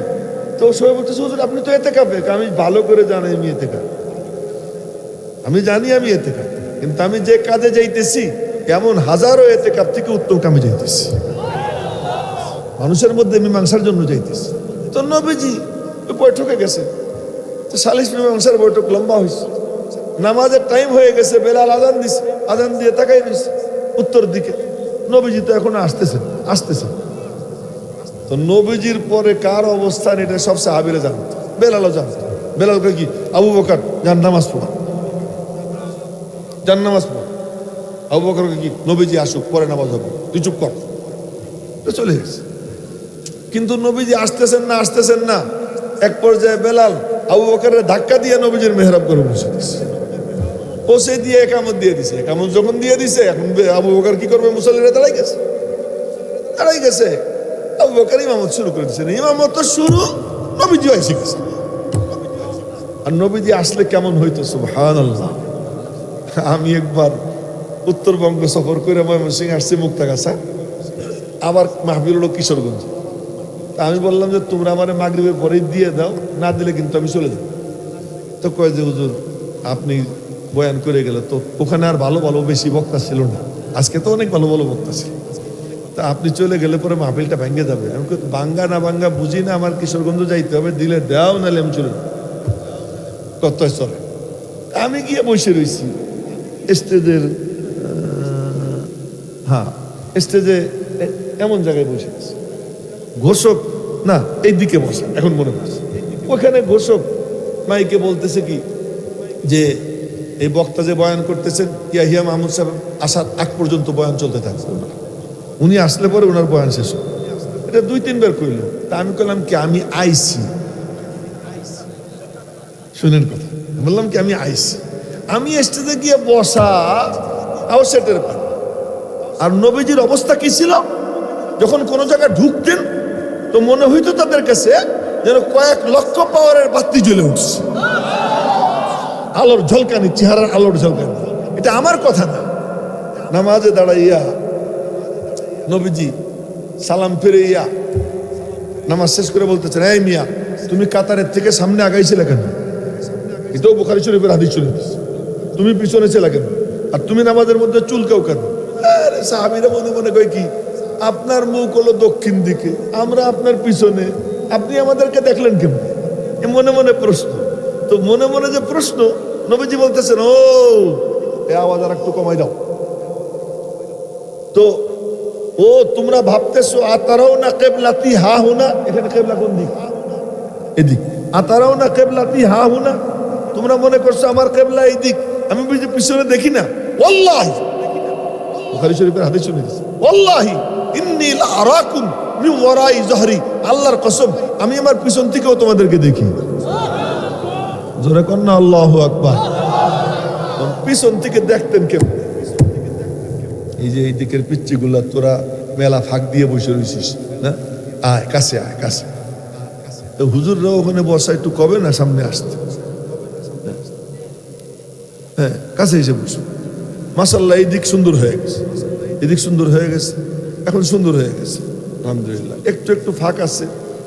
তো সবাই বলতেছে, হুজুর আপনি তো ইতিকাফে। আমি ভালো করে জানি আমি ইতিকাফ, আমি জানি আমি ইতিকাফ, কিন্তু আমি যে কাজে যাইতেছি এমন হাজারো ইতিকাফ থেকে উত্তম কামে যাইতেছি, মানুষের মধ্যে মীমাংসার জন্য যাইতেছি। তো নবীজি বৈঠকে গেছে, তো সালিশ মীমাংসার বৈঠক লম্বা হয়েছে, নামাজের টাইম হয়ে গেছে, বেলাল আজান দিছে, আজান দিয়ে তাকাই রয়েছে উত্তর দিকে। নবীজি তো এখন আসতেছেন আসতেছেন। তো নবীজির পরে কার অবস্থান এটা সব সাহাবীরা জানত, বেলালও জানত। বেলালকে কি, আবু বকর যান নামাজ পড়া, যান নামাজ পড়া। আবু বকরকে কি, নবীজি আসুক পরে নামাজ হবে, তুই চুপ কর। চলে গেছে। কিন্তু নবীজি আসতেছেন না আসতেছেন না, এক পর্যায়ে বেলাল আবু বকরের ধাক্কা দিয়ে নবীজির মেহরাব করে বসে দিচ্ছে, পৌঁছে দিয়ে একামত দিয়ে দিছে। একামত যখন দিয়ে দিছে, এখন আবু বকর কি করবে, মুসল্লিরা দাঁড়াই গেছে, দাঁড়াই গেছে। আবু বকর ইমামত শুরু করে দিচ্ছেন, ইমামত তো শুরু, নবীজি এসে গেছে। আর নবীজি আসলে কেমন হইতো, সুবহানাল্লাহ। আমি একবার উত্তরবঙ্গ সফর করে ময়মনসিংহ আসছি, মুক্তাগাছা, আবার মাহফিল হলো কিশোরগঞ্জ। তা আমি বললাম যে তোমরা আমার মাগরিবের পরে দিয়ে দাও, না দিলে কিন্তু আমি চলে যাব। তো কয় যে হুজুর আপনি বয়ান করে গেলে তো ওখানে আর ভালো ভালো বেশি বক্তা ছিল না, আজকে তো অনেক ভালো ভালো বক্তা ছিল, তা আপনি চলে গেলে পরে মাহফিলটা ভেঙে যাবে। আমি বাঙ্গা না বাঙ্গা বুঝি না, আমার কিশোরগঞ্জ যাইতে হবে, দিলে দাও নাহলে আমি চলে যাব। কত চলে। আমি গিয়ে বসে রয়েছি স্টেজের, হ্যাঁ স্টেজে এমন জায়গায় বসে আছে। ঘোষক না এইদিকে বসে, এখন মনে পড়ছে ওখানে ঘোষক মাইকে বলতেছে কি যে এই বক্তা যে বয়ান করতেছেন ইয়াহিয়া মাহমুদ সাহেব আসার আগ পর্যন্ত বয়ান চলতে থাকবে, উনি আসলে পরে ওনার বয়ান শেষ হবে। এটা 2-3 বার কইল। তা আমি বললাম কি আমি আইছি, শুনেন কথা, বললাম কি আমি আইছি, আমি স্টেজে গিয়ে বসা আউটসাইডের পার। আর নবীজির অবস্থা কি ছিল, যখন কোন জায়গায় ঢুকতেন তো মনে হইতো তাদের কাছে যেন কয়েক লক্ষ পাওয়ারের বাতি জ্বলে উঠছে, আলোর ঝলকানি, চেহারার আলোর ঝলকানি। এটা আমার কথা না। নামাজে দাঁড়াইয়া নবীজি সালাম ফিরে ইয়া নামাজ শেষ করে বলতেছেন, এই মিয়া তুমি কাতারের থেকে সামনে আগাইছিলে কেন? এটাও বুখারী শরীফের হাদিস চলে গেছে। তুমি পিছনে ছিলে কেন? আর তুমি নামাজের মধ্যে চুলকাও কেন? আরে সাহাবীরা মনে মনে কয় কি, আপনার মুখ হলো দক্ষিণ দিকে, আমরা আপনার পিছনে, আপনি আমাদেরকে দেখলেন কেমন? মনে মনে প্রশ্ন। তো মনে মনে যে প্রশ্ন, নবীজি বলতেছেন ও এই আওয়াজ আর একটু কমাই দাও। তো ও তোমরা ভাবতেছো আতারাও না কিবলাতি হা হুনা, এখানে কিবলা কোন দিক? এদিক। আতারাও না কিবলাতি হা হুনা, তোমরা মনে করছো আমার কিবলা এই দিক, আমি বুঝি পিছনে দেখি না? ওয়াল্লাহি, বুখারী শরীফের হাদিস শুনেছি, ওয়াল্লাহি ইন্নী লা আরাকুম মিন ওয়ারাই যহরি, আল্লাহর কসম আমি আমার পিছন থেকেও তোমাদেরকে দেখি। জোরে কর না আল্লাহু আকবার। পিছন থেকে দেখতেন কেমন? এই যে এই দিকের পিচ্চিগুলা তোরা মেলা ফাঁক দিয়ে বসে রয়েছিস না, আয় কাছে, আয় কাছে। তো হুজুররাও ওখানে বসা একটু কবে না সামনে আসতে, হ্যাঁ কাছে এসে বসো। মাশাআল্লাহ এই দিক সুন্দর হয়ে গেছে, এদিক সুন্দর হয়ে গেছে, এখন সুন্দর হয়ে গেছে আলহামদুলিল্লাহ। একটু একটু ফাঁক আছে,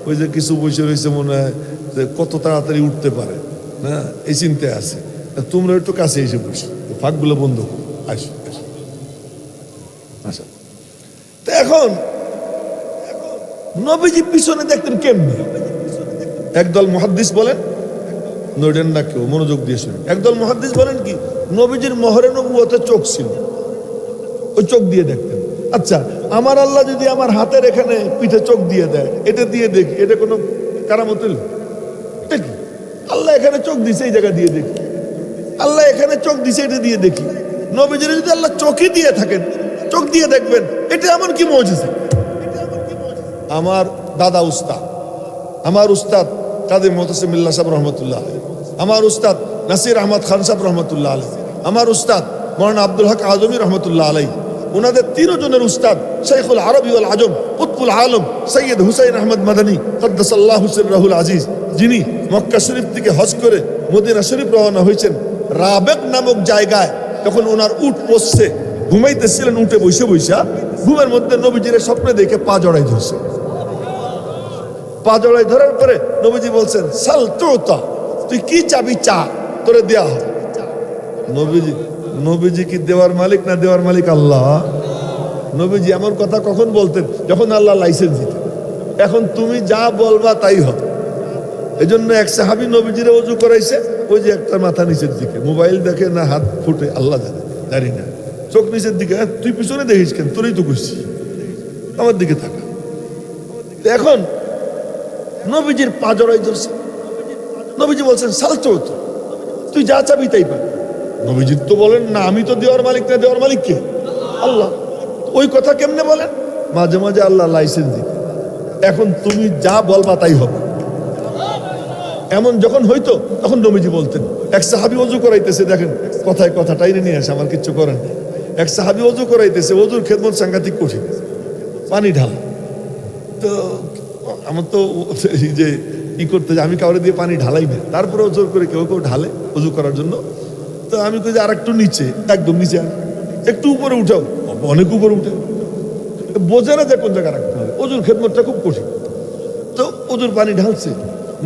ওই যে কিছু বসে রয়েছে মনে হয় যে কত তাড়াতাড়ি উঠতে পারে না, এই চিন্তায় আছে। তোমরা একটু কাছে এসে বসো, ফাঁকগুলো বন্ধ করো, আসো আসো। তো এখন নবীজি পিছনে দেখতেন কেমনি? একদল মুহাদ্দিস বলেন, নড়েন না কেউ, মনোযোগ দিয়ে শুনেন। একদল মুহাদ্দিস বলেন কি নবীজির মোহরে নবুয়তে চোখ ছিল, ওই চোখ দিয়ে দেখতেন। আচ্ছা আমার আল্লাহ যদি আমার হাতের এখানে পিঠে চোখ দিয়ে দেয়, এটা দিয়ে দেখি, এটা কোনো কারামত হইল? এটা কি? আল্লাহ এখানে চোখ দিছে, এই জায়গা দিয়ে দেখি। আল্লাহ এখানে চোখ দিছে, এটা দিয়ে দেখি। নবীজির যদি আল্লাহ চোখই দিয়ে থাকেন, চোখ দিয়ে দেখবেন, এটা এমন কি মুজিজা? আমার দাদা উস্তাদ, আমার উস্তাদ কাজী মুহতাসিম বিল্লাহ সাহেব রহমতুল্লাহ আলাইহি, আমার উস্তাদ নাসির আহমদ খান সাহেব রহমতুল্লাহ আলাইহি, আমার উস্তাদ মৌলানা আব্দুল হক আজমি রহমতুল্লাহ আলাইহি, ওনাদের 3 জনের উস্তাদ শাইখুল আরবি ওয়াল আজম কুতবুল আলম সৈয়দ হুসাইন আহমদ মাদানী কদ্দাসাল্লাহু সিররাহুল আজিজ, যিনি মক্কা শরীফ থেকে হজ করে মদিনা শরীফ রওনা হয়েছেন, রাবেক নামক জায়গায় তখন ওনার উট পড়ছে, ঘুমাইতেছিলেন উঠে বসে বসে, ঘুমের মধ্যে নবীজির স্বপ্নে দেখে পা জড়াই ধরছে। পা জড়াই ধরার পরে নবীজি বলছেন সাল তুতা, তুই কি চাবি চা, তোরে দেয়া হবে। নবীজি কি দেওয়ার মালিক না দেওয়ার মালিক আল্লাহ? নবীজি এমন কথা কখন বলতেন? যখন আল্লাহ লাইসেন্স দিতেন। এখন তুমি যা বলবা তাই হবে। এই জন্য এক সাহাবী নবীজিরে ওযু করাইছে, ওই যে একটা মাথা নিচের দিকে, মোবাইল দেখে না হাত ফুটে আল্লাহ জানে, জানি না, চোখ নিচের দিকে। তুই পিছনে দেখিস কেন? তোরই তো করছি, আমার দিকে থাকা। এখন নবীজির পা জড়াই ধরছে। নবীজি বলছেন সালতো, তুই যা চাবি তাই পাবি। নবীজি তো বলেন না আমি তো দেওয়ার মালিক না, দেওয়ার মালিক কে? আল্লাহ। ওই কথা কেমনে বলেন? মাঝে মাঝে আল্লাহ লাইসেন্স দিত, এখন তুমি যা বলবা তাই হবে। এমন যখন হইতো তখন নবীজি বলতেন। এক সাহাবী ওযু করাইতেছে, দেখেন কথায় কথা টাইনে নিয়ে আসে, আমার কিচ্ছু করেন না। এক সাহাবী ওযু করাইতেছে, ওযুর খেদমত সাংঘাতিক কঠিন, পানি ঢাল। তো আমার তো এই যে ই করতে, আমি কাউরে দিয়ে পানি ঢালাই না, তারপরে জোর করে কেউ কেউ ঢালে ওযু করার জন্য। তো আমি কই যে আর একটু নিচে, একদম নিচে, একটু উপরে উঠাও, অনেক উপরে উঠে, বোঝে না যে কোন জায়গায় রাখতে হবে। ওযুর খেদমতটা খুব কঠিন। তো ওযুর পানি ঢালছে,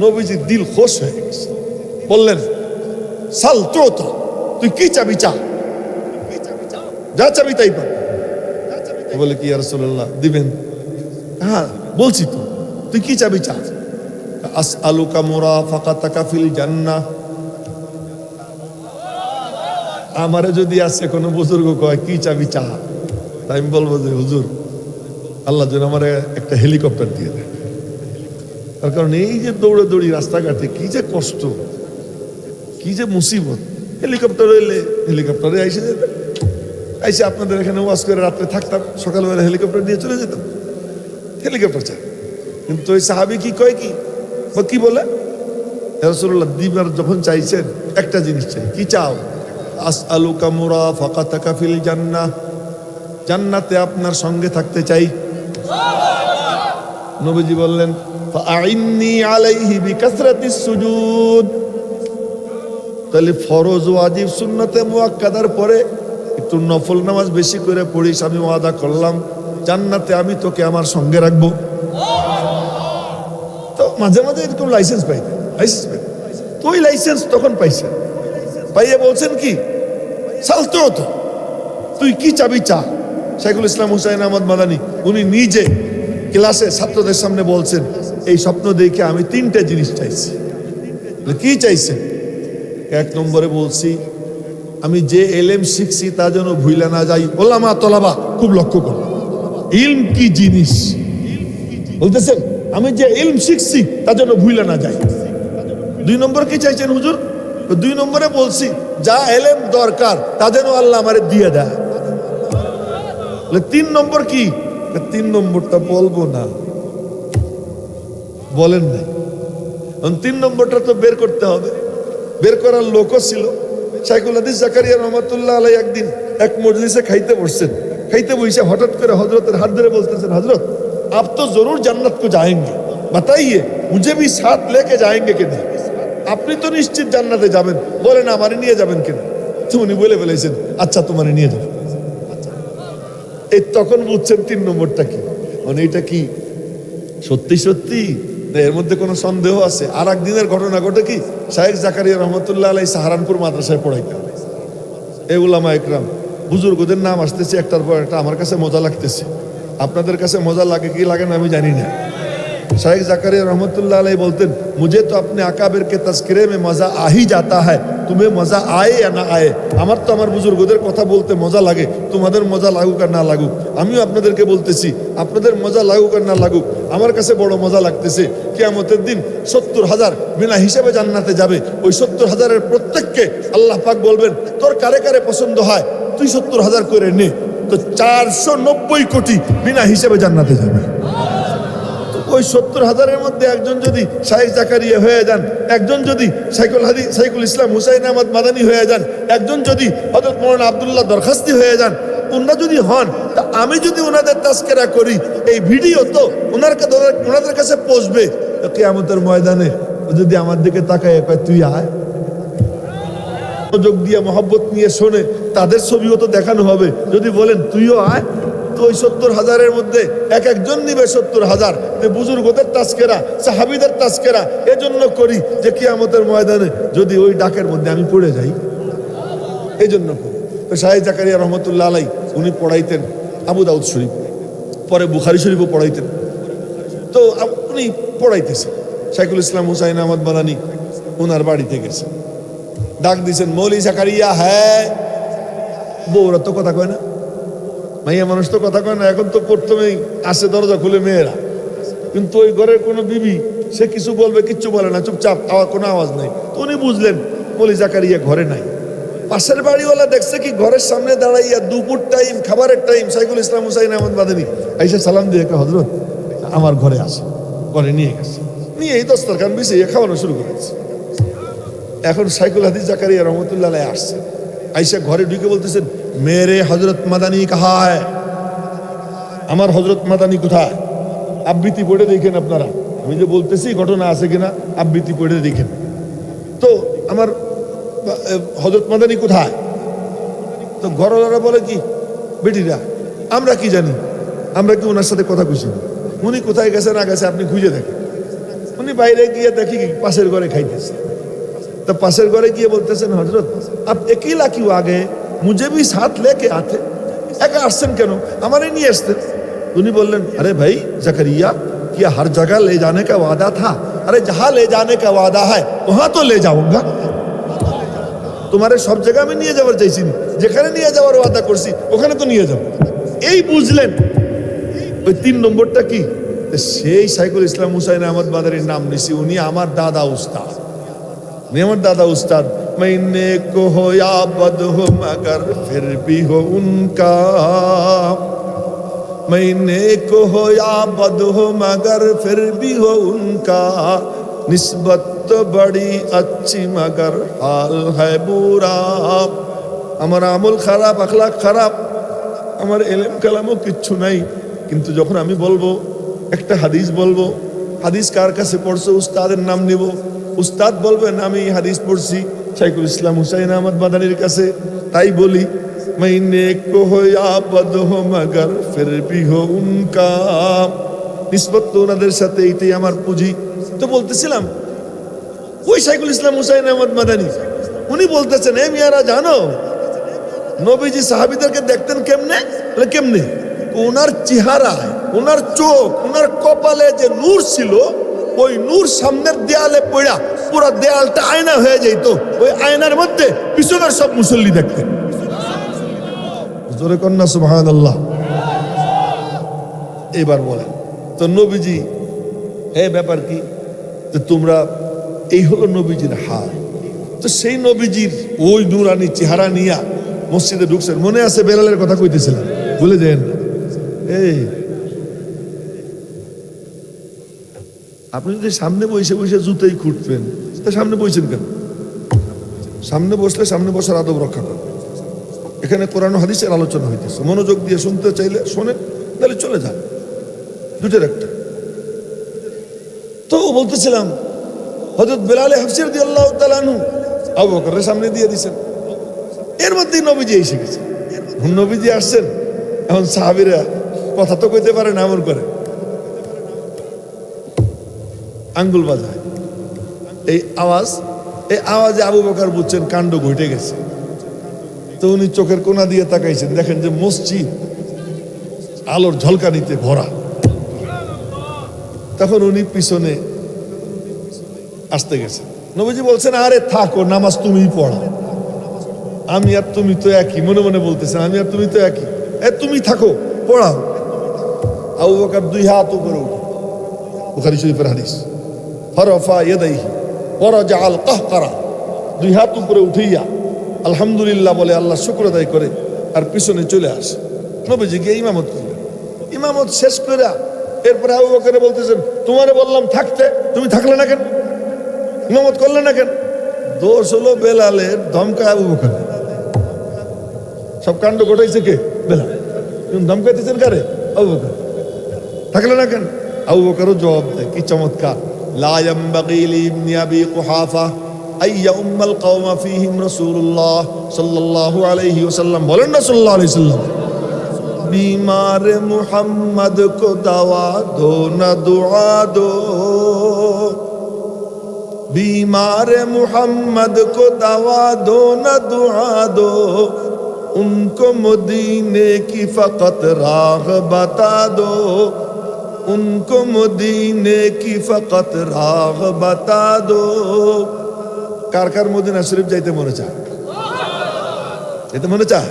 নবীজির দিল খুশ হয়ে গেছে, বললেন সাল তুতা, তুই কি চাবি চা, যা চাবি তাই পাবি। বলে কি ইয়া রাসূলুল্লাহ দিবেন? হ্যাঁ বলছি তো, তুই কি চাবি চা। আসআলুকা মুরাফাকাতাকা ফিল জান্নাহ। আমারে যদি আছে কোনো বুজুর্গ কয় কি চাবি চা, তাই আমি বলবো যে হুজুর আল্লাহ যেন আমার একটা হেলিকপ্টার দিয়ে দেয়। তার কারণ এই যে দৌড়াদৌড়ি রাস্তাঘাটে কি যে কষ্ট, কি যে মুসিবত। হেলিকপ্টার হইলে হেলিকপ্টারে এসে যেতাম, এসে আপনাদের এখানে ওয়াজ করে রাত্রে থাকতাম, সকালবেলা হেলিকপ্টার দিয়ে চলে যেতাম। হেলিকপ্টার চাই, কিন্তু ওই সাহাবি কি কয়, কি বলে, রাসূলুল্লাহ দিবার যখন চাইছেন একটা জিনিস চাই, কি চাও? আসআলুকা মুরাফাকাতাকা ফিল জান্নাহ, জান্নাতে আপনার সঙ্গে থাকতে চাই। নবীজি বললেন ফাআইন্নি আলাইহি বিকাসরাতিস সুজুদ। তাহলে ফরজ ওয়াজিব সুন্নতে মুআক্কাদার পরে একটু নফল নামাজ বেশি করে পড়িস, আমি ওয়াদা করলাম জান্নাতে আমি তোকে আমার সঙ্গে রাখবো। তো মাঝে মাঝে এরকম লাইসেন্স পাই, তো ওই লাইসেন্স তখন পাইছেন, পাইয়া বলছেন কি সালতে হতো, তুই কি চাবি চা। শাইখুল ইসলাম হুসাইন আহমদ মাদানী উনি নিজে ক্লাসে ছাত্রদের সামনে বলছেন, এই স্বপ্ন দেখে আমি 3টে জিনিস চাইছি। কি চাইছেন? 1 নম্বরে বলছি আমি যে এলেম শিখছি তা যেন ভুইলা না যাই। ওলামা তলাবা খুব লক্ষ্য করো, ইলম কি জিনিস বলতেছেন, আমি যে ইলম শিখছি তা যেন ভুইলা না যাই। 2 নম্বর কি চাইছেন হুজুর? 2 নম্বরে বলছি যা এলেম দরকার তা যেন আল্লাহ আমারে দিয়ে দেয়। 3 নম্বর কি? 3 নম্বরটা বলবো না, বলেন নাই। 3 নম্বরটা তো বের করতে হবে, বের করার লোকও ছিল। শাইখুল হাদিস জাকারিয়া রহমাতুল্লাহ আলাইহি একদিন এক মজলিসে খাইতে বসছেন, খাইতে বসে হঠাৎ করে হজরতের হাত ধরে বলতেছেন, হজরত आप तो जरूर जन्नत को जाएंगे, बताइए मुझे भी साथ लेके जाएंगे कि नहीं? আপনি তো নিশ্চিত জান্নাতে যাবেন, বলেন আমারে নিয়ে যাবেন কিনা? তো উনি বলে ফেলেছেন আচ্ছা তোমারে নিয়ে যাবেন। এই তখন বুঝছেন 3 নম্বরটা কি, মানে এটা কি সত্যি সত্যি না এর মধ্যে কোনো সন্দেহ আছে? আর একদিনের ঘটনা ঘটে কি, শাইখ জাকারিয়া রহমতুল্লাহ আলাইহি সাহারানপুর মাদ্রাসায় পড়াইতেন। এই উলামা একরাম বুজুর্গদের নাম আসতেছে একটার পর একটা, আমার কাছে মজা লাগতেছে, আপনাদের কাছে মজা লাগে কি লাগে না আমি জানি না। শাইখ জাকারিয়া রহমতুল্লাহ আলাইহি বলতেন, मुझे तो अपने अकाबिर के तस्करे में मजा आ ही जाता है, तुम्हें मजा आए या ना आए। আমার তো আমার বুজুর্গদের কথা বলতে মজা লাগে, তোমাদের মজা লাগুক আর না লাগুক। আমিও আপনাদেরকে বলতেছি, আপনাদের মজা লাগুক আর না লাগুক, আমার কাছে বড় মজা লাগতেছে। কিয়ামতের দিন 70,000 বিনা হিসাবে জান্নাতে যাবে। ওই 70,000-এর প্রত্যেককে আল্লাহ পাক বলবেন, তোর কারে কারে পছন্দ হয় তুই 70,000 করে নে। তো 490 কোটি বিনা হিসেবে জান্নাতে যাবে। ওই 70,000-এর মধ্যে একজন যদি শাইখ জাকারিয়া হয়ে যান, একজন যদি শাইখুল ইসলাম হুসাইন আহমদ মাদানী হয়ে যান, একজন যদি হযরত মাওলানা আব্দুল্লাহ দরখাস্তি হয়ে যান, ওনারা যদি হন, তা আমি যদি ওনাদের তাজকিরা করি, এই ভিডিও তো ওনাদের কাছে পৌঁছবে। কিয়ামতের ময়দানে যদি আমার দিকে তাকায় কয় তুই আয়, মনোযোগ দিয়ে মহব্বত নিয়ে শোনে, তাদের ছবিও তো দেখানো হবে। যদি বলেন তুইও আয়, তো ওই 70,000-এর মধ্যে একজন নিবে 70,000। বুজুর্গদের তাজকিরা, সাহাবীদের তাজকিরা এজন্য করি যে কিয়ামতের ময়দানে যদি ওই ডাকের মধ্যে আমি পড়ে যাই, এই জন্য করি। তো শাইখ জাকারিয়া রহমতুল্লাহ আলাইহি উনি পড়াইতেন আবু দাউদ শরীফ, পরে বুখারী শরীফও পড়াইতেন। তো উনি পড়াইতেছেন, শাইখুল ইসলাম হুসাইন আহমদ মাদানী ওনার বাড়িতে গেছেন, ডাক দিয়েছেন, মৌলী জাকারিয়া হ্যাঁ। বউরা তো কথা কয় না, মাইয়া মানুষ তো কথা কয় না। এখন তো প্রথমেই আসে দরজা খুলে মেয়েরা, কিন্তু ওই ঘরের কোনো বিবি সে কিছু বলবে, কিচ্ছু বলে না, চুপচাপ, কোনো আওয়াজ নাই। তো উনি বুঝলেন মৌলী জাকারিয়া ঘরে নাই। পাশের বাড়িওয়ালা দেখছে কি ঘরের সামনে দাঁড়াইয়া দুপুর টাইম, খাবারের টাইম, শাইখুল ইসলাম হুসাইন আহমদ মাদানী আইসা সালাম দিয়ে হযরত আমার ঘরে আসে, ঘরে নিয়ে গেছে, নিয়ে এই দস্তরখান বিছিয়ে খাওয়ানো শুরু করেছে। এখন শাইখুল হাদিস জাকারিয়া রহমতুল্লাহ আলাইহি আসছে, আইসা ঘরে ঢুকে বলতেছেন, মেরে হযরত মাদানী কাহা হ্যায়, আমার হযরত মাদানী কোথায়? আবৃত্তি পড়ে দেখেন আপনারা, আমি যে বলতেছি ঘটনা আছে কিনা আবৃত্তি পড়ে দেখেন। তো আমার হযরত মাদানী কোথায়? তো ঘরওয়ালারা বলে কি, বেটিরা আমরা কি জানি, আমরা কি ওনার সাথে কথা কইছি? উনি কোথায় গেছে না গেছে আপনি খুঁজে দেখেন। উনি বাইরে গিয়ে দেখি কি পাশের ঘরে খাইতেছে। तो पासेर घरे गিয়ে বলতেছেন, হযরত आप अकेला क्यों आ गए, मुझे भी साथ लेके आते, একা আসছেন কেন, আমারে নিয়ে আসতেন। उन्हीं बोलन, अरे भाई जकरिया, क्या हर जगह ले जाने का वादा था? अरे जहां ले जाने का वादा है वहां तो ले जाऊंगा, তোমারে সব জায়গা আমি নিয়ে যাওয়ার চাইছি, যেখানে নিয়ে যাওয়ার ওয়াদা করছি ওখানে তো নিয়ে যাব। এই বুঝলেন ওই 3 নম্বরটা কি? সেই সাইকুল ইসলাম হুসাইন আহমদ মাদারির নাম নিছি। উনি আমার দাদা উস্তাদ, উনি আমার দাদা উস্তাদ। मैंने को हो या बद हो मगर फिर भी हो उनका, मैंने को हो या बद हो मगर फिर भी हो उनका, निस्बत तो बड़ी अच्छी मगर हाल है बुरा। আমার আমল খারাপ, আখলাক খারাপ, আমার এলেম কালামও কিচ্ছু নাই, কিন্তু যখন আমি বলবো একটা হাদিস বলবো, হাদিস কার কাছে পড়ছো? উস্তাদের নাম নিব, উস্তাদ বলবেন আমি হাদিস পড়ছি শাইখুল ইসলাম হুসাইন আহমদ মাদানির কাছে, তাই বলি मैंने को हो या बद हो मगर फिर भी हो उनका, নিসবত তো ওনাদের সাথে, এইটাই আমার পুঁজি। তো বলতেছিলাম ওই শাইখুল ইসলাম হুসাইন আহমদ মাদানি উনি বলতেছেন, এ মিয়ারা জানো নবীজি সাহাবীদেরকে দেখতেন কেমনে? কেমনে? ওনার চেহারায়, ওনার চোখ, ওনার কপালে যে নূর ছিল, ওই নূর সামনের দেয়ালে পড়া পুরো দেয়ালটা আয়না হয়ে যেত। ওই আয়নার মধ্যে পিছনের সব মুসল্লি দেখতেন। জোরে কন্যা সুবহানাল্লাহ। এবার বলেন তো নবীজি, ব্যাপার কি? তো তোমরা, এই হলো নবীজির হাল। তো সেই নবীজির ওই নূরানি চেহারা নিয়া মসজিদে ঢুকছেন। মনে আছে বেলালের কথা কইতেছিলাম, ভুলে যান। আপনি যদি সামনে বসে বসে জুতোই খুঁটবেন, তা সামনে বসেন কেন? সামনে বসলে সামনে বসার আদব রক্ষা করেন। এখানে কোরআন হাদিসের আলোচনা হইতেছে, মনোযোগ দিয়ে শুনতে চাইলে শোনেন, তাহলে চলে যান, দুটোর একটা। তো বলতেছিলাম হযরত বেলাল হাফসি রাদিয়াল্লাহু তাআলা আনহু আবু বকরের সামনে দিয়ে দিয়েছেন। এর মধ্যেই নবীজি এসে গেছে। নবীজি আসছেন, এখন সাহাবীরা কথা তো কইতে পারে না, এমন করে আঙ্গুল বাজায়। এই আওয়াজে আবু বকর বুঝছেন কাণ্ড ঘটে গেছে। তো উনি চোখের কোনা দিয়ে তাকাইছেন, দেখেন যে মসজিদ আলোর ঝলকানিতে ভরা। তখন উনি পিছনে আসতে গেছেন। নবীজি বলছেন, আরে থাকো, নামাজ তুমিই পড়াও, আমি আর তুমি তো একই। মনে মনে বলতেছেন, আমি আর তুমি তো একই, তুমি থাকো, পড়াও। আবু বকর 2 হাত উপরে উঠে, বুখারী শরীফের হাদিস, ফারাফা ইয়াদাইহি ওয়া রাজাআল কাহকারা, 2 হাত উপরে উঠাইয়া আলহামদুলিল্লাহ বলে আল্লাহ শুকর আদায় করে আর পিছনে চলে আসে। নবীজি গিয়ে ইমামত করলেন। ইমামত শেষ করে এরপরে আবু বকর বলতেছেন, তোমারে বললাম থাকতে, তুমি থাকলে না কেন? ইমামত করলে না কেন? দোষ হলো বেলালের, ধমকায় আবু বকর। সব কাণ্ড ঘটাইছে কে? বেলাল। ধমকাইতেছেন কারে? আবু বকর। থাকলে না কেন? আবু বকরও জবাব দেয়, কি চমৎকার, লা ইয়ামবাগি লিবনি আবি কুহাফা আইয়া উম্মাল কওমা ফীহিম রাসূলুল্লাহ সাল্লাল্লাহু আলাইহি ওয়াসাল্লাম। বলেন না সাল্লাল্লাহু আলাইহি ওয়াসাল্লাম, बीमार मोहम्मद को दवा दो न दुआ दो, बीमार मोहम्मद को दवा दो न दुआ दो, उनको मदीने की फकत राह बता दो, उनको मदीने की फकत राह बता दो। কার কার মদিনা শরীফ যাইতে মনে চায়? যেতে মনে চায়?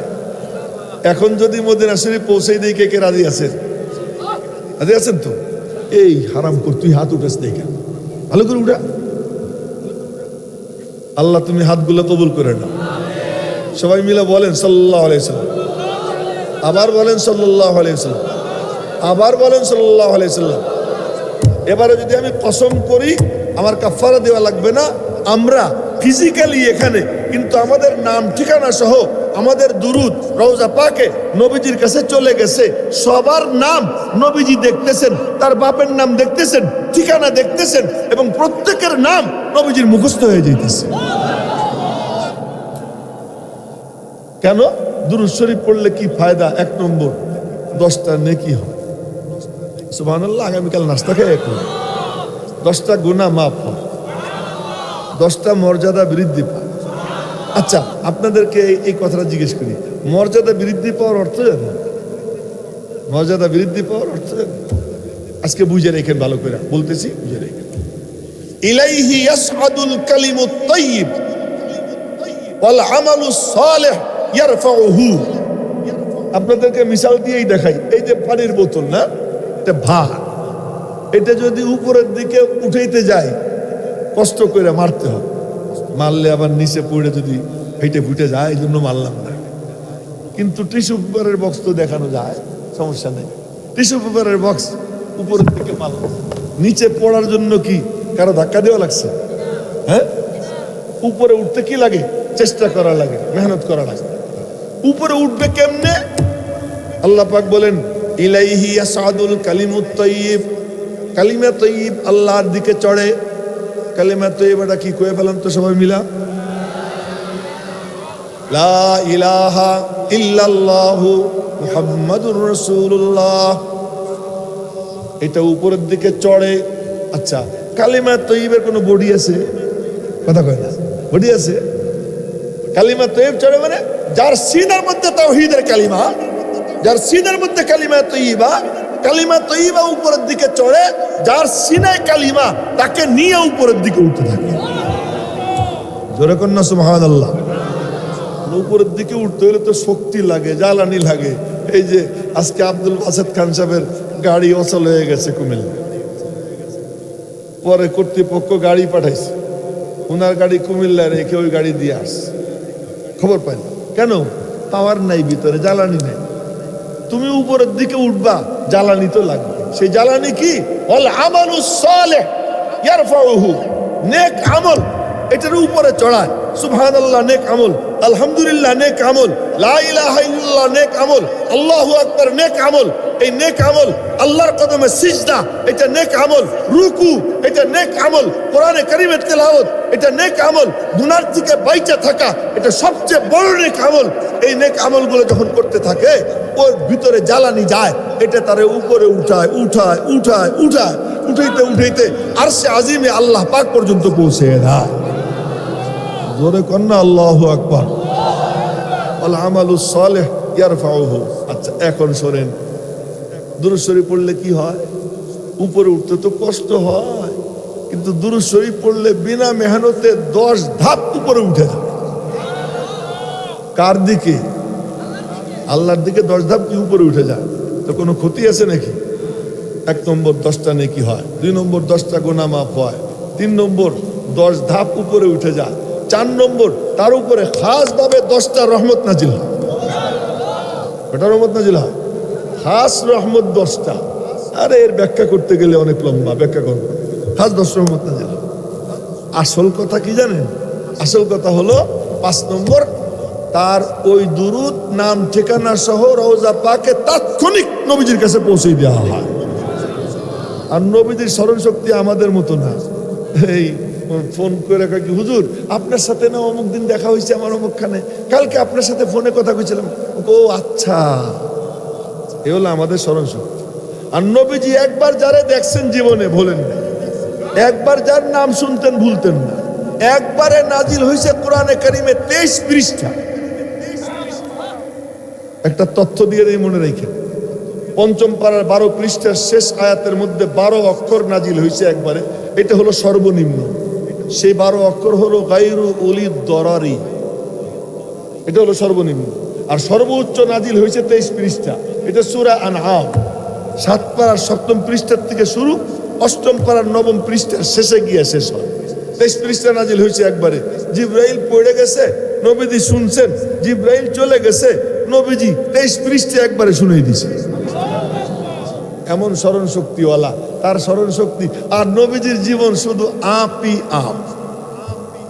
এখন যদি মদিনা শরীফ পৌঁছে দিই, কে কে রাজি আছেন? রাজি আছেন তো? এই হারাম কর, তুই হাত উঠাস দেখে, ভালো করে উঠা। আল্লাহ তুমি হাতগুলো কবুল করে নাও। সবাই মিলে বলেন সাল্লাল্লাহু আলাইহি ওয়াসাল্লাম, আবার বলেন সাল্লাল্লাহু আলাইহি ওয়াসাল্লাম, আবার বলেন সাল্লাল্লাহু আলাইহি ওয়াসাল্লাম। এবারে যদি আমি কসম করি, আমার কাফারা দেওয়া লাগবে না। আমরা ফিজিক্যালি এখানে, কিন্তু আমাদের নাম ঠিকানা সহ আমাদের দুরুদ রওজা পাকে নবীজির কাছে চলে গেছে। সবার নাম নবীজি দেখতেছেন, তার বাপের নাম দেখতেছেন, ঠিকানা দেখতেছেন, এবং প্রত্যেকের নাম নবীজির মুখস্থ হয়ে যাইতেছে। কেন? দুরূদ শরীফ পড়লে কি ফায়দা? 1 নম্বর, 10টা নেকি হয়। সুবহানাল্লাহ। আগামীকাল নাস্তা খেয়ে 10টা গুনাহ মাফ হয়, 10টা মর্যাদা বৃদ্ধি পায়। আচ্ছা, আপনাদেরকে এই কথাটা জিজ্ঞেস করি, মর্যাদা বৃদ্ধি পাওয়ার অর্থ জানেন? মর্যাদা বৃদ্ধি পাওয়ার অর্থ জানেন? আজকে বুঝে রেখেন, ভালো করে বলতেছি, বুঝে রেখেন। ইলাইহি ইয়াসআদুল কালিমুত তাইয়্যিব ওয়াল আমালুস সালিহ ইয়ারফাউহু। আপনাদেরকে মিসাল দিয়েই দেখাই। এই যে পানির বোতল না, একটা ভার, এটা যদি উপরের দিকে উঠাইতে যায় কষ্ট করে মারতে হবে, মারলে আবার নিচে পড়ে যদি হেঁটে ফুটে যায়, এই জন্য মারলাম না। কিন্তু টিস্যু পেপারের বক্স তো দেখানো যায়, সমস্যা নেই। টিস্যু পেপারের বক্স উপরের দিকে মারলাম, নিচে পড়ার জন্য কি কারো ধাক্কা দেওয়া লাগছে? হ্যাঁ, উপরে উঠতে কি লাগে? চেষ্টা করা লাগে, মেহনত করা লাগে। উপরে উঠবে কেমনে? আল্লাহ পাক বলেন ইলাইহি ইয়াসাদুল কালিমুত তাইয়্যিব, কালিমা তাইয়্যিব আল্লাহর দিকে চড়ে। কালিমা তাইয়্যিব এটা কি কয়ে ফেলাম তো সবাই মিলা? লা ইলাহা ইল্লাল্লাহু মুহাম্মাদুর রাসূলুল্লাহ, এটা উপরের দিকে চড়ে। আচ্ছা, কালিমা তাইয়্যিবের কোনো বডি আছে? কথা কয় না, বডি আছে? কালিমা তাইয়্যিব চড়ে মানে যার সিনার মধ্যে তাওহীদের কালিমা, যার সিনার মধ্যে কালিমা তাইয়্যিবা, কালিমা তাইয়্যিবা উপরের দিকে চড়ে, যার সিনায় কালিমা তাকে নিয়ে উপরের দিকে উঠতে থাকে। জোরে কন্যা সুবহানাল্লাহ। উপরের দিকে উঠতে হলে তো শক্তি লাগে, জ্বালানি লাগে। এই যে আজকে আব্দুল বাসেদ খান সাহেবের গাড়ি অচল হয়ে গেছে কুমিল্লা, পরে কর্তৃপক্ষ গাড়ি পাঠাইছে, ওনার গাড়ি কুমিল্লায় রেখে ওই গাড়ি দিয়ে আসছে। খবর পাই না কেন? পাওয়ার নাই ভিতরে, জ্বালানি নাই। তুমি উপরের দিকে উঠবা, জ্বালানি তো লাগবে। সেই জ্বালানি কি? ওয়াল আমালুস সালেহ ইয়ারফাউহু, নেক আমল এটার উপরে চড়ায়। সুবহানাল্লাহ নেক আমল, আলহামদুলিল্লাহ নেক আমল, লা ইলাহা ইল্লাল্লাহ নেক আমল, আল্লাহু আকবার নেক আমল। এই নেক আমল, আল্লাহর কদমে সিজদা এটা নেক আমল, রুকু এটা নেক আমল, কোরআনে কারীমের তেলাওয়াত এটা নেক আমল, গুনাহ থেকে বাইচা থাকা এটা সবচেয়ে বড় নেক আমল। এই নেক আমলগুলো যখন করতে থাকে ওর ভিতরে জ্বালানি যায়, এটা তারে উপরে উঠায় উঠায় উঠায় উঠায়, উঠাইতে উঠাইতে আরশে আজিমে আল্লাহ পাক পর্যন্ত পৌঁছে দেয়। জোরে কন্না আল্লাহু আকবার। আল আমালুস সালেহ ইয়ারফাউহু। আচ্ছা, এখন শোনেন, দুরূদ শরীফ পড়লে কি হয়? উপরে উঠতে তো কষ্ট হয়, কিন্তু দুরূদ শরীফ পড়লে বিনা মেহনতে 10 ধাপ উপরে উঠে যায়। কার দিকে? আল্লাহর দিকে 10 ধাপ কি উপরে উঠে যায়? তো কোনো ক্ষতি আছে নাকি? 1 নম্বর 10টা নেকি হয়, 2 নম্বর 10টা গুনাহ মাফ হয়, 3 নম্বর 10 ধাপ উপরে উঠে যায়, 4 নম্বর তার উপরে খাস ভাবে 10টা রহমত নাজিল হয়। কটা রহমত নাজিল হয়? খাস রহমত 10টা। আরে এর ব্যাখ্যা করতে গেলে অনেক লম্বা, ব্যাখ্যা করব। খাস 10 রহমত নাজিল হয়। আসল কথা কি জানেন? আসল কথা হলো 5 নম্বর, তার ওই দুরুদ নাম ঠিকানা সহ রওজা পাকে তাৎক্ষণিক নবীজির কাছে পৌঁছে দেওয়া হয়। আর নবীজির স্মরণ শক্তি আমাদের মতো না। এই ফোন করে কি হুজুর আপনার সাথে না অমুক দিন দেখা হয়েছে আমার অমুকখানে, কালকে আপনার সাথে ফোনে কথা কইছিলাম। ও আচ্ছা, এ হলো আমাদের স্মরণ শক্তি। আর নবীজি একবার যারে দেখছেন জীবনে ভোলেন না, একবার যার নাম শুনতেন ভুলতেন না। একবারে নাজিল হয়েছে কোরআনে কারিমে 23 পৃষ্ঠা। একটা তথ্য দিয়ে দিই, মনে রেখে, 5ম পারার 12 পৃষ্ঠার শেষ আয়াতের মধ্যে 12 অক্ষর নাজিল হয়েছে একবারে। এটা হলো সর্বনিম্ন। সেই 12 অক্ষর হলো গায়রু উলি দরারি, এটা হলো সর্বনিম্ন। আর সর্বোচ্চ নাজিল হয়েছে 23 পৃষ্ঠা। এটা সূরা আনআম 7 পারার 7ম পৃষ্ঠার থেকে শুরু, 8ম পারার 9ম পৃষ্ঠার শেষে গিয়ে শেষ হয়। 23 পৃষ্ঠা নাজিল হয়েছে একবারে। জিবরাইল পড়ে গেছে, নবীজি শুনছেন, জিবরাইল চলে গেছে, নবীজি 23 পৃষ্ঠা একবারে শুনিয়ে দিয়েছে। এমন স্মরণ শক্তিওয়ালা, তার স্মরণ শক্তি। আর নবীজির জীবন শুধু আপই আপ।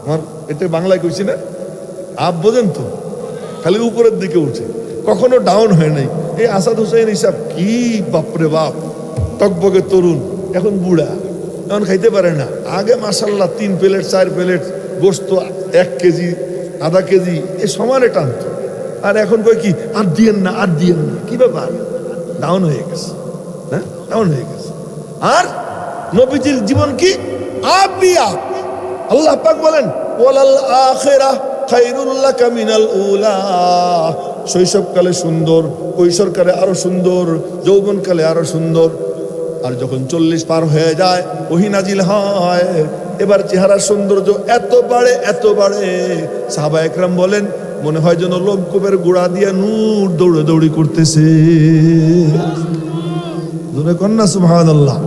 আমার এটা বাংলায় কইছি না, আপ বোঝেন তো, খালি উপরের দিকে উঠে, কখনো ডাউন হয় নাই। এই আসাদ হুসাইন হিসাব কি, বাপরে বাপ, টকবকে তরুণ, এখন বুড়া, এখন খাইতে পারে না। আগে মাশাল্লাহ 3 প্লেট 4 প্লেট গোস্ত 1 কেজি 1/2 কেজি এই সমানে টানত। আর এখন কই কি, আর দিয়েন না, আর দিয়েন না। কি ব্যাপার? ডাউন হয়ে গেছে, হ্যাঁ, ডাউন হয়ে গেছে। আর নবীজির জীবন কি? আপনি আপ। আল্লাহ পাক বলেন ওয়ালাল আখিরাহ খায়রুল লাকা মিনাল উলা। শৈশবকালে সুন্দর, কৈশোরকালে আরো সুন্দর, যৌবনকালে আরো সুন্দর। আর যখন 40 পার হয়ে যায় ওহী নাজিল হয়, এবার চেহারার সৌন্দর্য এত বাড়ে এত বাড়ে, সাহাবা একরাম বলেন মনে হয় যেন লোমকূপের গোড়া দিয়ে নূর দৌড়ে দৌড়ি করতেছে। জোরে কন্যা সুবহানাল্লাহ।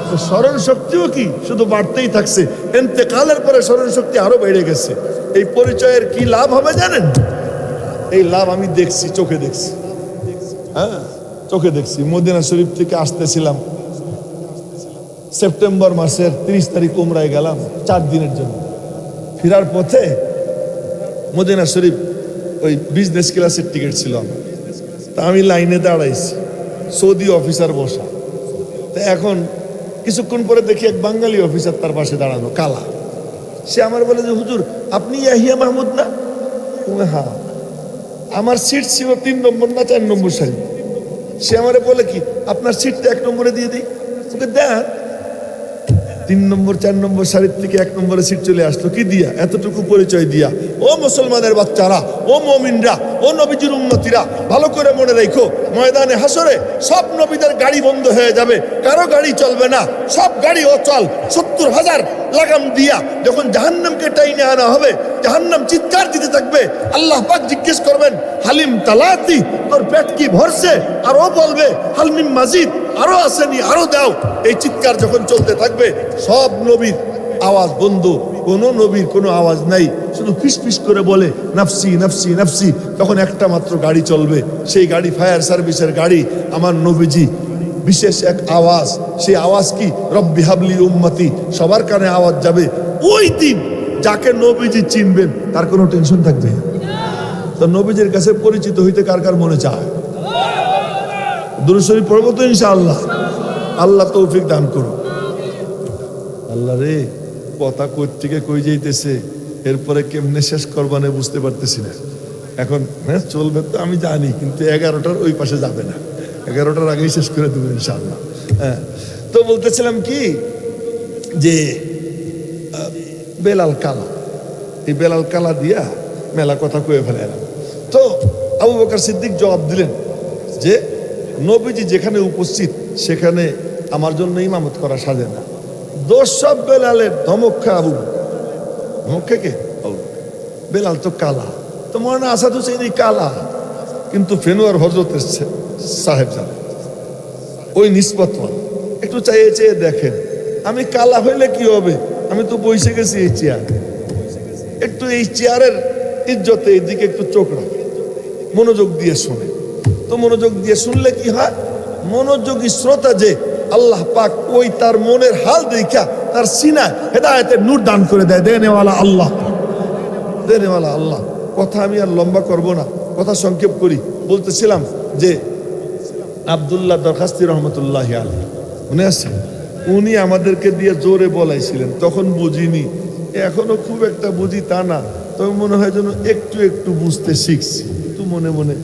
তো স্মরণ শক্তিও কি শুধু বাড়তেই থাকছে, ইন্তেকালের পরে স্মরণ শক্তি আরো বেড়ে গেছে। এই পরিচয়ের কি লাভ হবে জানেন? এই লাভ আমি দেখছি, চোখে দেখছি। হ্যাঁ, চোখে দেখছি। মদিনা শরীফ থেকে আসতেছিলাম, সেপ্টেম্বর মাসের 30 তারিখ উমরায় গেলাম 4 দিনের জন্য। ফেরার পথে মদিনা শরীফ ওই বিজনেস ক্লাসের টিকিট ছিল আমার, তা আমি লাইনে দাঁড়াইছি, সৌদি অফিসার বসা। তা এখন কিছুক্ষণ পরে দেখি এক বাঙালি অফিসার তার পাশে দাঁড়ানো, কালা। সে আমার বলে যে হুজুর আপনি ইয়াহিয়া মাহমুদ না? হ্যাঁ। আমার সিট ছিল 3 নম্বর না 4 নম্বর সারি। সে আমারে বলে কি আপনার সিটটা 1 নম্বরে দিয়ে দিই। ওকে দেখ, 3 নম্বর 4 নম্বর সারির থেকে 1 নম্বরে সিট চলে আসলো কি দিয়া? এতটুকু পরিচয় দিয়া। ও মুসলমানের বাচ্চারা, ও মুমিনরা, ও নবীজির উম্মতিরা, ভালো করে মনে রাখো, ময়দানে হাসরে সব নবীদের গাড়ি বন্ধ হয়ে যাবে, কারো গাড়ি চলবে না, সব গাড়ি অচল। 70,000 লাগাম দিয়া যখন জাহান্নামকে টাইনে আনা হবে, জাহান্নাম চিৎকার দিতে থাকবে। আল্লাহ পাক জিজ্ঞেস করবেন হালিম তালাতি, তোর পেট কি ভরছে? আর ও বলবে হালমিম মাজিদ, আরো আসেনি, আরো দাও। এই চিৎকার যখন চলতে থাকবে, সব নবীর আওয়াজ বন্ধ, কোন নবীর কোনো আওয়াজ নাই, শুধু ফিস ফিস করে বলে নাফসি নাফসি নাফসি। তখন একটা মাত্র গাড়ি চলবে, সেই গাড়ি ফায়ার সার্ভিসের গাড়ি। আমার নবীজি বিশেষ এক আওয়াজ, সেই আওয়াজ কি? রব্বি হাবলি উম্মতি। সবার কানে আওয়াজ যাবে। ওই দিন যাকে নবীজি চিনবেন তার কোনো টেনশন থাকবে না। তো নবীজির কাছে পরিচিত হইতে কার কার মনে চায়? দুরূদ শরীফ পড়বো তো ইনশাআল্লাহ। আল্লাহ তৌফিক দান করো। আল্লাহ রে, কথা কই থেকে কই যাইতেছে, এরপরে কেমনে শেষ করবানে বুঝতে পারতেছি না। এখন হ্যাঁ চলবে তো আমি জানি, কিন্তু 11টার ওই পাশে যাবে না, 11টার আগেই শেষ করে দেবো ইনশাআল্লাহ। হ্যাঁ, তো বলতেছিলাম কি যে বেলাল কালা, এই বেলাল কালা দিয়া মেলা কথা কয়ে ফেলাম। তো আবু বকর সিদ্দিক জবাব দিলেন যে নবীজি যেখানে উপস্থিত সেখানে আমার জন্য ইমামত করা সাজে না। দোষ সব বেলালের। ধমক খা আবু, ধমক কে? বেলাল তো কালা। তো মৌলানা আসাদ হুসেইন কালা, কিন্তু ফেনুয়ার হজরতের সাহেব জানে ওই নিসবত। একটু চাইয়ে চেয়ে দেখেন, আমি কালা হইলে কি হবে? আমি তো বসে গেছি এই চেয়ার। একটু এই চেয়ারের ইজ্জতে এইদিকে একটু চোখ রাখে, মনোযোগ দিয়ে শোনে। তো মনোযোগ দিয়ে শুনলে কি হয়? মনোযোগী শ্রোতা যে আল্লাহ পাক ওই তার মনের হাল দেখা তার সিনায় হেদায়েতের নূর দান করে দেয়। দেনেওয়ালা আল্লাহ, দেনেওয়ালা আল্লাহ। কথা আমি আর লম্বা করব না, কথা সংক্ষেপ করি। বলতেছিলাম যে আব্দুল্লাহ দরখাস্তি রহমতুল্লাহ আলাইহি, মনে আছে? উনি আমাদেরকে দিয়ে জোরে বলাইছিলেন, তখন বুঝিনি, এখনো খুব একটা বুঝি তা না, তবে মনে হয় যেন একটু একটু বুঝতে শিখছি। একটু মনে মনে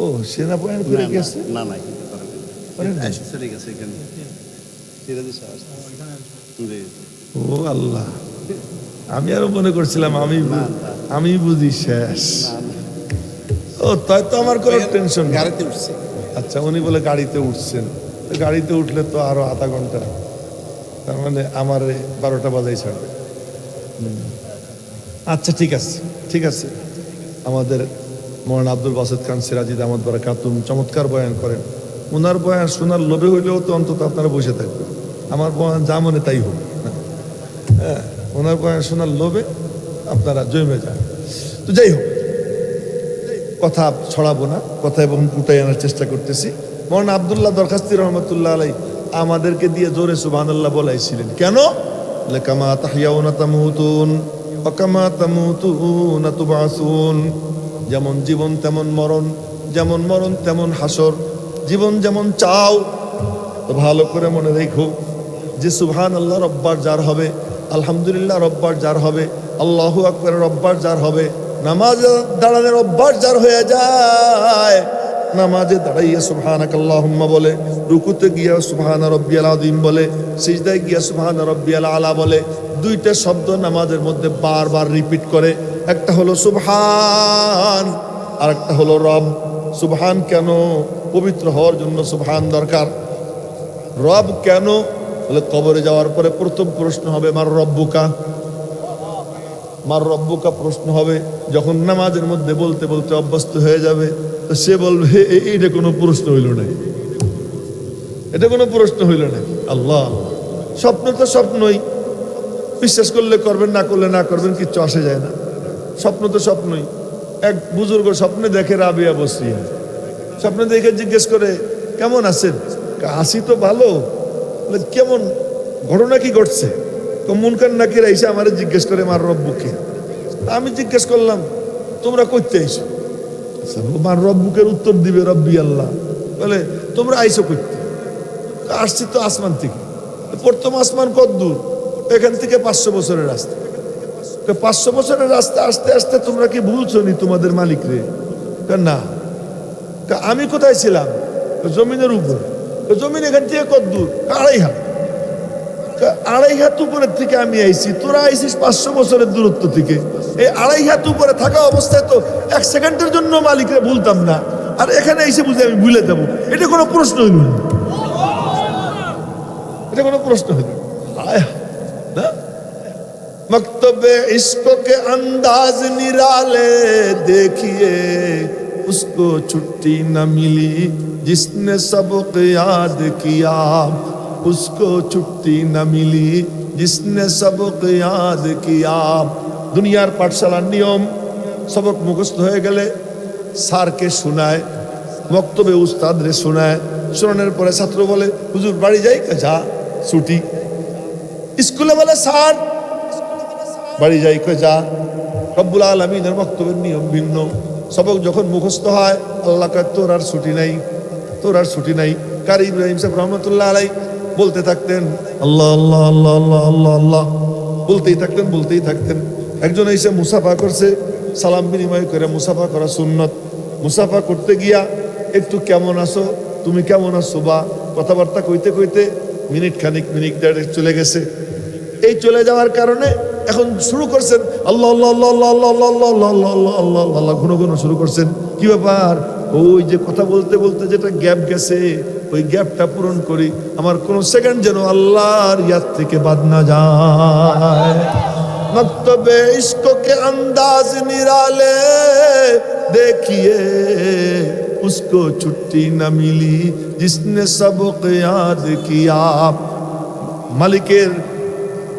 ও সেনা বয়ান করে গেছে না? ও আল্লাহ, আমি আরো মনে করছিলাম আমি বুঝি শেষ। ও তাই তো আমার কোনো টেনশন। গাড়িতে উঠছে। আচ্ছা, উনি বলে গাড়িতে উঠছেন। গাড়িতে উঠলে তো আরো আধা ঘন্টা, তার মানে আমার 12টা বাজাই ছাড়বে। আচ্ছা ঠিক আছে, ঠিক আছে। আমাদের মৌলানা আব্দুল বাসিত খান সিরাজি দামাত বারাকাতুহু চমৎকার বয়ান করেন। ওনার বয়ান শোনার লোভে হইলেও তো অন্তত আপনারা বসে থাকবেন। আমার বয়ান যা মনে তাই হোক, হ্যাঁ, ওনার বয়ান শোনার লোভে আপনারা জমে যান। তো যাই হোক, কথা ছড়াবো না, কথা এবং উঠাই আনার চেষ্টা করতেছি। মৌলানা আব্দুল্লাহ দরখাস্তি রহমতুল্লাহ আলাই আমাদেরকে দিয়ে জোরে সুবহানাল্লাহ বলাইছিলেন। কেন? কামা তাহইয়াউনা তামুতুন ওয়া কামা তামুতুনা তুবআসুন। যেমন জীবন তেমন মরণ, যেমন মরণ তেমন হাসর। জীবন যেমন চাও, তো ভালো করে মনে রেখো যে সুবহানাল্লাহ রব্বার যার হবে, আলহামদুলিল্লাহ রব্বার যার হবে, আল্লাহু আকবার রব্বার যার হবে, নামাজে দাঁড়ানোর অভ্যাস যার হয়ে যায়, নামাজে দাঁড়াইয়া সুবহানাকাল্লাহুম্মা বলে, রুকুতে গিয়া সুবহানা রাব্বিয়াল আযীম বলে, সিজদায় গিয়া সুবহানা রাব্বিয়াল আলা বলে, 2টা শব্দ নামাজের মধ্যে বারবার রিপিট করে। একটা হলো সুবহান, আর একটা হলো রব। সুবহান কেন? পবিত্র হওয়ার জন্য সুবহান দরকার। রব কেন? বলে কবরে যাওয়ার পরে প্রথম প্রশ্ন হবে মার রব্বুকা, মার রব্বুকা প্রশ্ন হবে, যখন নামাজের মধ্যে বলতে বলতে অভ্যস্ত হয়ে যাবে, তো সে বলবে এইটা কোনো প্রশ্ন হইল না, এটা কোনো প্রশ্ন হইল না। আল্লাহ, স্বপ্ন তো স্বপ্নই, বিশ্বাস করলে করবেন, না করলে না করবেন, কিচ্ছু আসে যায় না। স্বপ্ন তো স্বপ্নই। এক বুজুর্গ স্বপ্নে দেখে রাবিয়া বসরিয়া, স্বপ্নে দেখে জিজ্ঞেস করে কেমন আছেন? আসি তো ভালো। কেমন ঘটনা কি ঘটছে? মুনকার নাকির আইসা আমারে জিজ্ঞেস করে মার রব্বুকে। আমি জিজ্ঞেস করলাম তোমরা করতে আইসো? মার রব্বুকের উত্তর দিবে রব্বি আল্লাহ। বলে তোমরা আইসো করতে? আসছি তো আসমান থেকে। প্রথম আসমান কত দূর? এখান থেকে 500 বছরের রাস্তা। 500 বছরের রাস্তা আসতে আসতে তোমরা কি ভুলছো নি তোমাদের মালিক রে? না। আমি কোথায় ছিলাম? জমিনের উপর। জমিন এখান থেকে কত দূর? 2.5 হাত। 2.5 হাত উপরের থেকে আমি আইছি, তোরা আইছিস 500 বছরের দূরত্ব থেকে। এই 2.5 হাত উপরে থাকা অবস্থায় তো 1 সেকেন্ডের জন্য মালিকরে ভুলতাম না, আর এখানে এসে বুঝে আমি ভুলে যাবো? এটা কোনো প্রশ্ন হইল না, এটা কোনো প্রশ্ন হইল না। मकतबे इश्क के अंदाज निराले देखिए, उसको छुट्टी न मिली जिसने सबक याद किया, उसको छुट्टी न मिली जिसने सबक याद किया। दुनियार पाठशालार नियम, सबक मुखস্থ হয়ে গেলে স্যারকে শোনায়, মক্তবে উস্তাদরে শোনায়। শোনানোর পরে ছাত্র বলে হুজুর বাড়ি যাই, যা ছুটি। স্কুলে বলে স্যার বাড়ি যাই, কই যা। রব্বুল আলামিনের বক্তব্যের নিয়ম ভিন্ন। সবক যখন মুখস্থ হয় আল্লাহ কয় তোর আর ছুটি নাই, তোর আর ছুটি নাই। কারি ইব্রাহিম সাহেব রহমতুল্লাহ আলাই বলতে থাকতেন আল্লাহ আল্লাহ আল্লাহ আল্লাহ আল্লাহ আল্লাহ, বলতেই থাকতেন বলতেই থাকতেন। একজন এসে মুসাফা করছে, সালাম বিনিময় করে মুসাফা করা সুন্নত। মুসাফা করতে গিয়া একটু কেমন আছো, তুমি কেমন আছো বা কথাবার্তা কইতে কইতে মিনিট দেড় চলে গেছে। এই চলে যাওয়ার কারণে এখন শুরু করছেন আল্লাহ আল্লাহ আল্লাহ আল্লাহ আল্লাহ আল্লাহ আল্লাহ আল্লাহ আল্লাহ আল্লাহ আল্লাহ ঘন ঘন শুরু করছেন। কি ব্যাপার? ওই যে কথা বলতে বলতে যেটা গ্যাপ গেছে, ওই গ্যাপটা পূরণ করি, আমার কোন সেকেন্ড যেন আল্লাহর ইয়াদ থেকে বাদ না যায়। মক্তবে ইশক কে अंदाज निराले देखिए, उसको छुट्टी न मिली जिसने सबक याद किया। মালিকের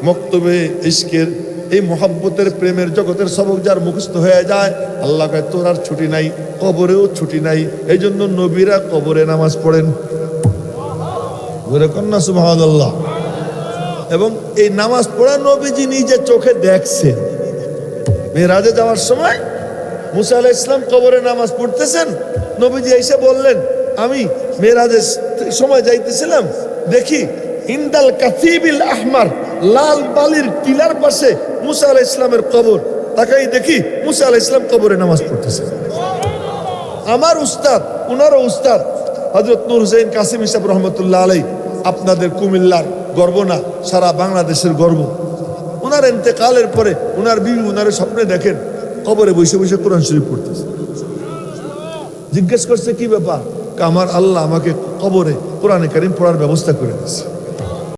মক্তবে ইশকের এই মোহাব্বতের প্রেমের জগতের সবক যার মুখস্থ হয়ে যায়, আল্লাহ কয় তোর আর ছুটি নাই, কবরেও ছুটি নাই। এই জন্য নবীরা কবরে নামাজ পড়েন, কন্যা সুবহানাল্লাহ। এবং এই নামাজ পড়া নবীজি নিজে চোখে দেখছেন। মেরাজে যাওয়ার সময় মুসা আলাইহিস সালাম কবরে নামাজ পড়তেছেন, নবীজি এসে বললেন আমি মেরাজের সময় যাইতেছিলাম, দেখি ইন্দাল কাতিবিল আহমার, লাল বালির টিলার পাশে মুসা আলাইহিস সালামের কবর। তাকাই দেখি মুসা আলাইহিস সালাম কবরে নামাজ পড়তেছে। আমার উস্তাদ, উনারও উস্তাদ হযরত নূর হুসাইন কাসিম সাহেব রহমতুল্লাহ আলাই, আপনাদের কুমিল্লার গর্ব না, সারা বাংলাদেশের গর্ব। উনার ইন্তেকালের পরে উনার বিবি উনার স্বপ্নে দেখেন কবরে বসে বসে কোরআন শরীফ পড়তেছে। জিজ্ঞেস করছে কি ব্যাপার? আমার আল্লাহ আমাকে কবরে কোরআনে কারীম পড়ার ব্যবস্থা করে দিয়েছে।